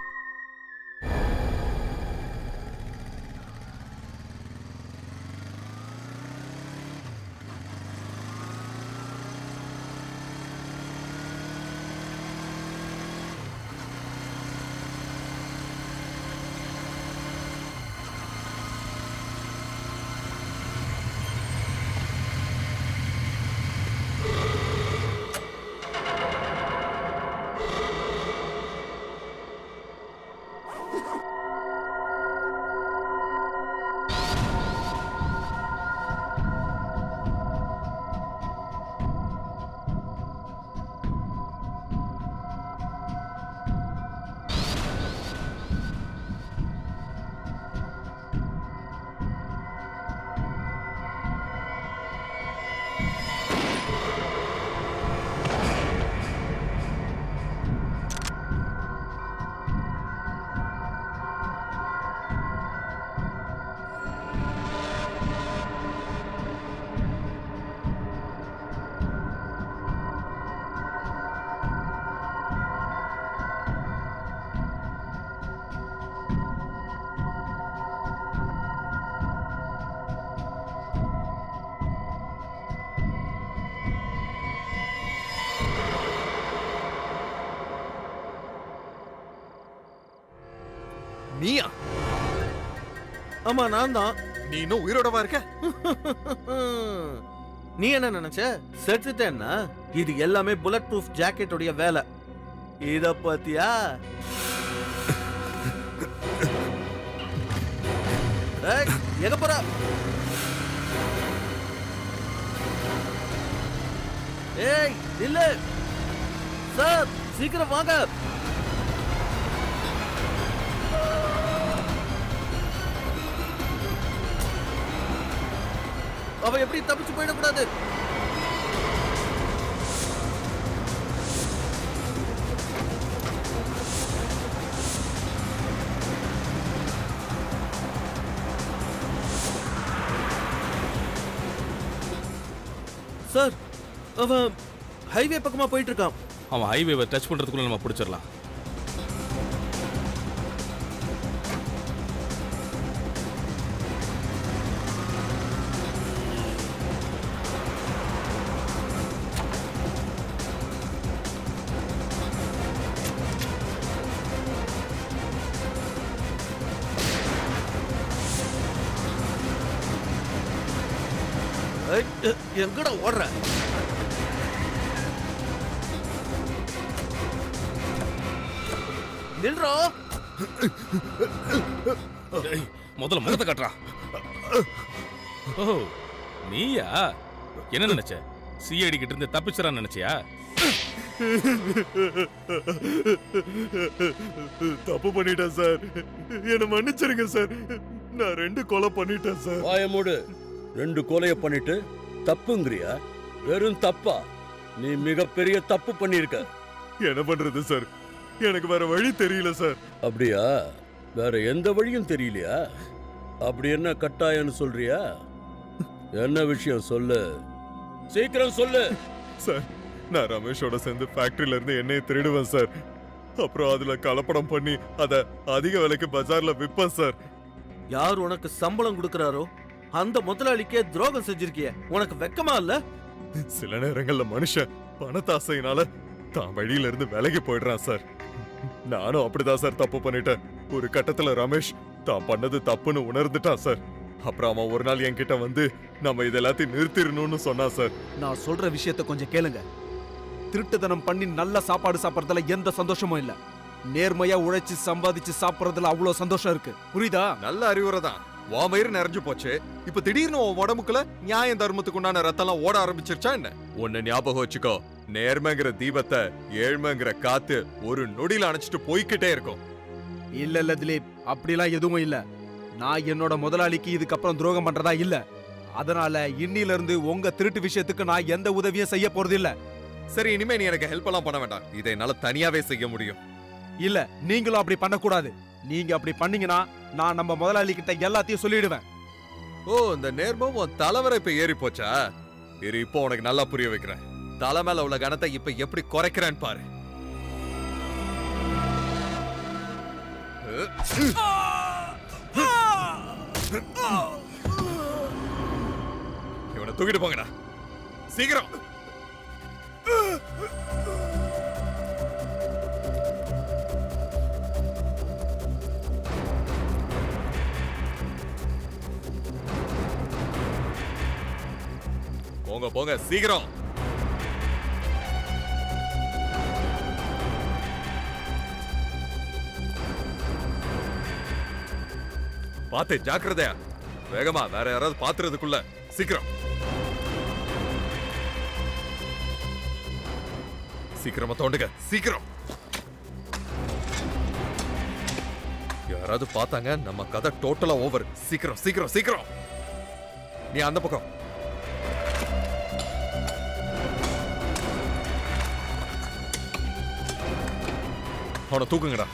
Speaker 2: நீயா?
Speaker 7: ஆமா, நான் தான்.
Speaker 2: நீ இன்னும் உயிரோடவா இருக்க?
Speaker 7: நீ என்ன நினைச்ச? செத்துட்டேன்னா? இது எல்லாமே புல்லட் ப்ரூஃப் ஜாக்கெட்டோட வேலை. இத பாத்தியா? ஏய், எங்க போற? ஏய், இல்ல சார், சீக்கிரம் வாங்க. அவ எப்படி தப்பிச்சு போயிடக்கூடாது. சார், அவன் ஹைவே பக்கமா போயிட்டு இருக்கான்.
Speaker 14: அவன் ஹைவேவை டச் பண்றதுக்குள்ள நம்ம பிடிச்சிடலாம்.
Speaker 7: எங்கடா ஓடுற? நில்றா.
Speaker 14: முதல்ல முகத்தை காட்டுறா. ஓ, நீயா? என்ன நினைச்ச? சிஐடி கிட்ட இருந்து தப்பிச்சிடான்னு நினைச்சியா?
Speaker 15: தப்பு பண்ணிட்டேன் சார், என்ன மன்னிச்சிருங்க சார். நான் 2 கொலை பண்ணிட்டேன் சார்.
Speaker 9: வாயமூடு. 2 கொலைய பண்ணிட்டு தப்புங்கிறியா? வெறும் தப்பா? நீ மிகப்பெரிய தப்பு பண்ணிருக்க.
Speaker 15: என்ன பண்றது சார், எனக்கு வேற வழி தெரியல சார்.
Speaker 9: அப்படியா? வேற எந்த வழியும் தெரியலையா? அப்படி என்ன கட்டாயம்னு சொல்றியா? என்ன விஷயம் சொல்லு, சீக்கிரம் சொல்லு.
Speaker 15: சார், நான் ரமேஷோட சேர்ந்து ஃபேக்டரியில இருந்து எண்ணெயை திருடுவேன் சார். அப்புறம் அதுல கலப்படம் பண்ணி அத அதிக விலைக்கு பஜார்ல விற்பேன் சார்.
Speaker 7: யார் உனக்கு சம்பளம் கொடுக்கறாரோ அந்த முதலாளிக்கே துரோகம் செஞ்சிருக்கிய. உனக்கு வெக்கமா இல்ல?
Speaker 15: சில நேரங்கள்ல மனுஷன் பணத்தாசையினால தான் வழியில இருந்து விலகி போயிடுறான் சார். நானும் அப்படிதான் சார் தப்பு பண்ணிட்டேன். ஒரு கட்டத்துல ரமேஷ் தான் பண்ணது தப்புன்னு உணர்ந்துட்டான் சார். அப்புறம் அவன் ஒரு நாள் என்கிட்ட வந்து நம்ம இதெல்லாத்தையும் நிறுத்திடணும்னு சொன்னான் சார்.
Speaker 5: நான் சொல்ற விஷயத்த கொஞ்சம் கேளுங்க. திருட்டுத்தனம் பண்ணி நல்ல சாப்பாடு சாப்பிட்றதுல எந்த சந்தோஷமும் இல்ல. நேர்மையா உழைச்சு சம்பாதிச்சு சாப்பிட்றதுல அவ்வளவு சந்தோஷம் இருக்கு. புரியுதா?
Speaker 2: நல்ல அறிவுரை தான். உன் வயிறு நிறைஞ்சு போச்சு. இப்ப திடீர்னு உன் உடம்புக்குள்ள நியாயம் தர்மத்துக்கு உண்டான ரத்தம்லாம் ஓட ஆரம்பிச்சிருச்சா என்ன? ஒன்னு ஞாபகம் வச்சுக்கோ, நேர்மைங்கிற தீபத்தை ஏழ்மைங்கிற காத்து ஒரு நொடியில அணைச்சிட்டு போய்கிட்டே இருக்கும்.
Speaker 5: இல்ல திலீப், அப்படிலாம் எதுவும் இல்ல. நான் என்னோட முதலாளிக்கு இதுக்கப்புறம் துரோகம் பண்றதா இல்ல. அதனால இன்னில இருந்து உங்க திருட்டு விஷயத்துக்கு நான் எந்த உதவியும் செய்ய போறது இல்ல.
Speaker 2: சரி, இனிமே நீ எனக்கு ஹெல்ப் எல்லாம் பண்ண வேண்டாம். இதை என்னால தனியாவே செய்ய முடியும்.
Speaker 5: இல்ல, நீங்களும் அப்படி பண்ணக்கூடாது. நீங்க அப்படி பண்ணீங்கன்னா நான் நம்ம முதலாளி கிட்ட எல்லாத்தையும் சொல்லிடுவேன்.
Speaker 2: ஓ, இந்த நேர்மம் உன் தலைவரை இப்ப ஏறி போச்சா? இரு, இப்போ உனக்கு நல்லா புரிய வைக்கிறேன். தலை மேல உள்ள கணத்தை இப்ப எப்படி குறைக்கிறேன்னு பாரு. இவனை தூக்கிட்டு போங்கடா, சீக்கிரம். போங்க போங்க, சீக்கிரம். பாத்து ஜாக்கிரதையா, வேகமா, வேற யாராவது பாத்துறதுக்குள்ள சீக்கிரம் சீக்கிரமா தோண்டுங்க, சீக்கிரம். யாராவது பார்த்தாங்க நம்ம கதை டோட்டலா ஓவர். சீக்கிரம் சீக்கிரம் சீக்கிரம். நீ அந்த பக்கம். அவனை தூக்குங்கடா.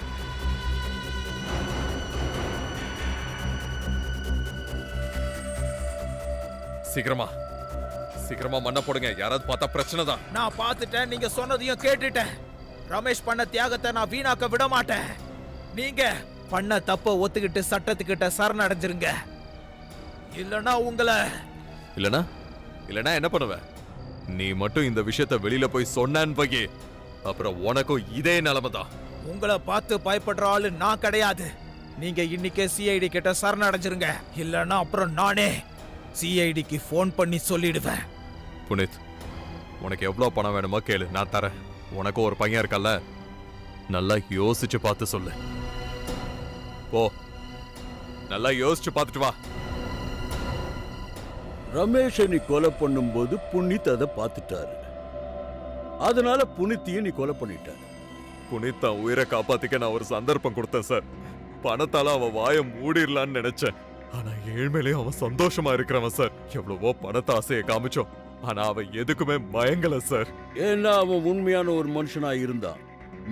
Speaker 2: சீக்கிரமா சீக்கிரமா மண்ணை போடுங்க. யாராவது பார்த்தா பிரச்சனை தான்.
Speaker 1: நான் பார்த்துட்டேன், நீங்க சொன்னதையும் கேட்டுட்டேன். ரமேஷ் பண்ண தியாகத்தை நான் வீணாக்க விட மாட்டேன். நீங்க பண்ண தப்ப ஒத்துக்கிட்டு சட்டத்துக்கிட்ட சரணடைஞ்சிருங்க. இல்லனா உங்களை
Speaker 2: இல்லனா என்ன பண்ணுவ? நீ மட்டும் இந்த விஷயத்தை வெளியில போய் சொன்னான்னு போய் அப்புறம் உனக்கும் இதே நிலைமை தான்.
Speaker 1: உங்களை பார்த்து பயப்படுற ஆளு நான் கிடையாது. நீங்க இன்னைக்கே சிஐடி கிட்ட சரணடைஞ்சிருங்க. இல்லனா அப்புறம் நானே சிஐடிக்கு ஃபோன் பண்ணி சொல்லிடுவேன்.
Speaker 2: புனித், உனக்கு எவ்வளவு பணம் வேணுமோ கேளு, நான் தரேன். உனக்கு ஒரு பையன் இருக்கல்ல, நல்லா யோசிச்சு பார்த்து சொல்லு. போ, நல்லா யோசிச்சு பார்த்துட்டு வா.
Speaker 9: ரமேஷை நீ கொலை பண்ணும்போது புனித் அதை பார்த்துட்டாரு. அதனால புனித்தையும் நீ கொலை பண்ணிட்ட.
Speaker 2: புனித் தான் உயிரை காப்பாத்திக்க நான் ஒரு சந்தர்ப்பம் கொடுத்தேன் சார். பணத்தால அவன் வாயை மூடிடலான்னு நினைச்சேன். ஆனா ஏழ்மையிலேயும் அவன் சந்தோஷமா இருக்கிறவன் சார். எவ்வளவோ பணத்தை ஆசையை காமிச்சோம், ஆனா அவன் எதுக்குமே மயங்கல சார்.
Speaker 9: ஏன்னா அவன் உண்மையான ஒரு மனுஷனா இருந்தான்,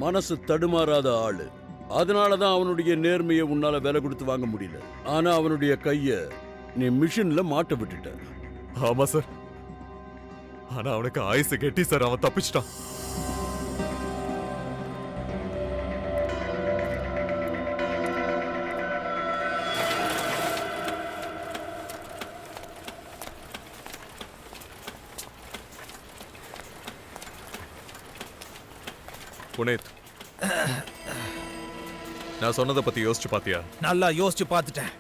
Speaker 9: மனசு தடுமாறாத ஆளு. அதனாலதான் அவனுடைய நேர்மையை உன்னால விலை கொடுத்து வாங்க முடியல. ஆனா அவனுடைய கைய நீ மிஷின்ல மாட்ட விட்டுட்ட.
Speaker 2: ஆமா சார், ஆனா அவனுக்கு ஆயுசு கெட்டி சார். அவன் தப்பிச்சிட்டான். புனித், நான் சொன்னதை பத்தி யோசிச்சு பாத்தியா?
Speaker 1: நல்லா யோசிச்சு பார்த்துட்டேன்.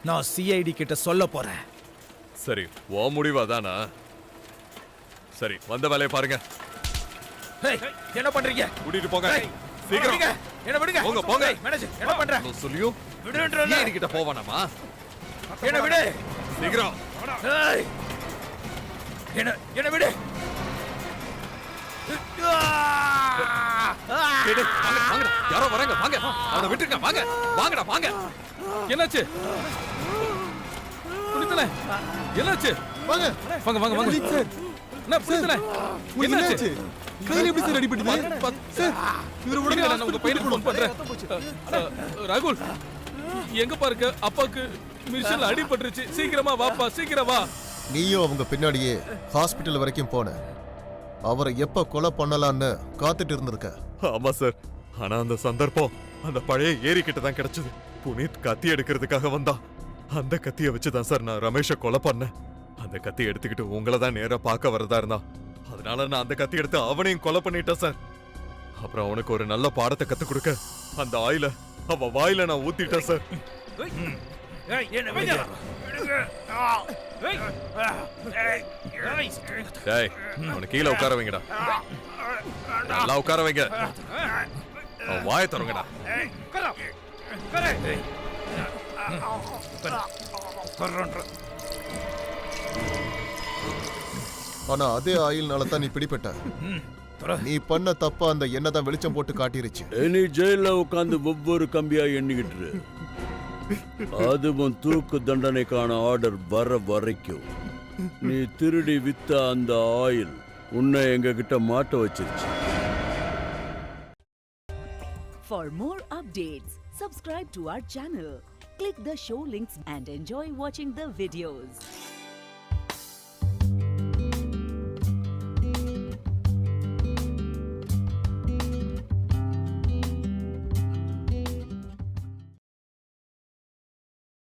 Speaker 1: நான் சிஐடி கிட்ட சொல்ல போறேன்.
Speaker 2: சரி, ஓ முடிவா தானா? சரி, வந்த வேலையை பாருங்க.
Speaker 1: என்ன பண்றீங்க?
Speaker 2: கூட்டிட்டு போங்க, சீக்கிரம்.
Speaker 1: என்ன விடுங்க,
Speaker 2: போங்க போங்க.
Speaker 1: மேனேஜர் என்ன பண்ற?
Speaker 2: சொல்லியும் விடுன்றல. நீ கிட்ட போவானாமா?
Speaker 1: என்ன விடு,
Speaker 2: சீக்கிரம்.
Speaker 1: என்ன விடு.
Speaker 2: யாரோ வராங்க, வாங்க. அவனை விட்டுருங்க, வாங்க. வாங்கடா, வாங்க.
Speaker 14: என்னாச்சு? புனித்தனே, என்னாச்சு?
Speaker 12: வாங்க
Speaker 14: வாங்க வாங்க வாங்க. என்ன புனித்தனே, என்னாச்சு?
Speaker 5: கையில எப்படி சார் அடிபடுது?
Speaker 14: சார், இவரு உடனே நான் உங்க பையனுக்கு ஃபோன் பண்றேன். ராகுல், எங்க பாருங்க, அப்பாக்கு மிஷின்ல அடிபட்டுருச்சு. சீக்கிரமா வாப்பா, சீக்கிரம் வா.
Speaker 12: நீயும் அவங்க பின்னாடியே ஹாஸ்பிட்டல் வரைக்கும் போன. அவரை எப்ப கொலை பண்ணலான்னு காத்துட்டு இருந்திருக்க.
Speaker 2: ஆமா சார், ஆனா அந்த சந்தர்ப்பம் அந்த பழைய ஏரி கிட்ட தான் கிடைச்சது. புனித் கத்தி எடுக்கிறதுக்காக வந்தான். அந்த கத்தியை வச்சுதான் சார் நான் ரமேஷை கொலை பண்ணேன். அந்த கத்தி எடுத்துக்கிட்டு உங்களை தான் நேரா பார்க்க வரதா இருந்தான். அதனால நான் அந்த கத்தி எடுத்து அவனையும் கொலை பண்ணிட்டேன் சார். அப்புறம் அவனுக்கு ஒரு நல்ல பாடத்தை கத்து கொடுக்க அந்த ஆயில அவன் வாயில நான் ஊத்திட்டேன் சார். டேய், அவனை கீழே உட்கார வைங்கடா. நல்லா உட்கார வைங்க. அவன் வாயை தருங்கடா.
Speaker 12: ஆனா அதே ஆயில்னால தான் நீ பிடிபட்ட. நீ பண்ண தப்பா அந்த எண்ணெய் தான் வெளிச்சம் போட்டு காட்டிருச்சு.
Speaker 9: நீ ஜெயில உட்காந்து ஒவ்வொரு கம்பியா எண்ணிக்கிட்டு அதுவும் தூக்கு தண்டனைக்கான ஆர்டர் வர வரைக்கும் நீ திருடி வித்த அந்த ஆயில் உன்னை எங்க கிட்ட மாட்ட வச்சிருச்சு.
Speaker 17: For more updates, subscribe to our channel, click the show links and enjoy watching the videos.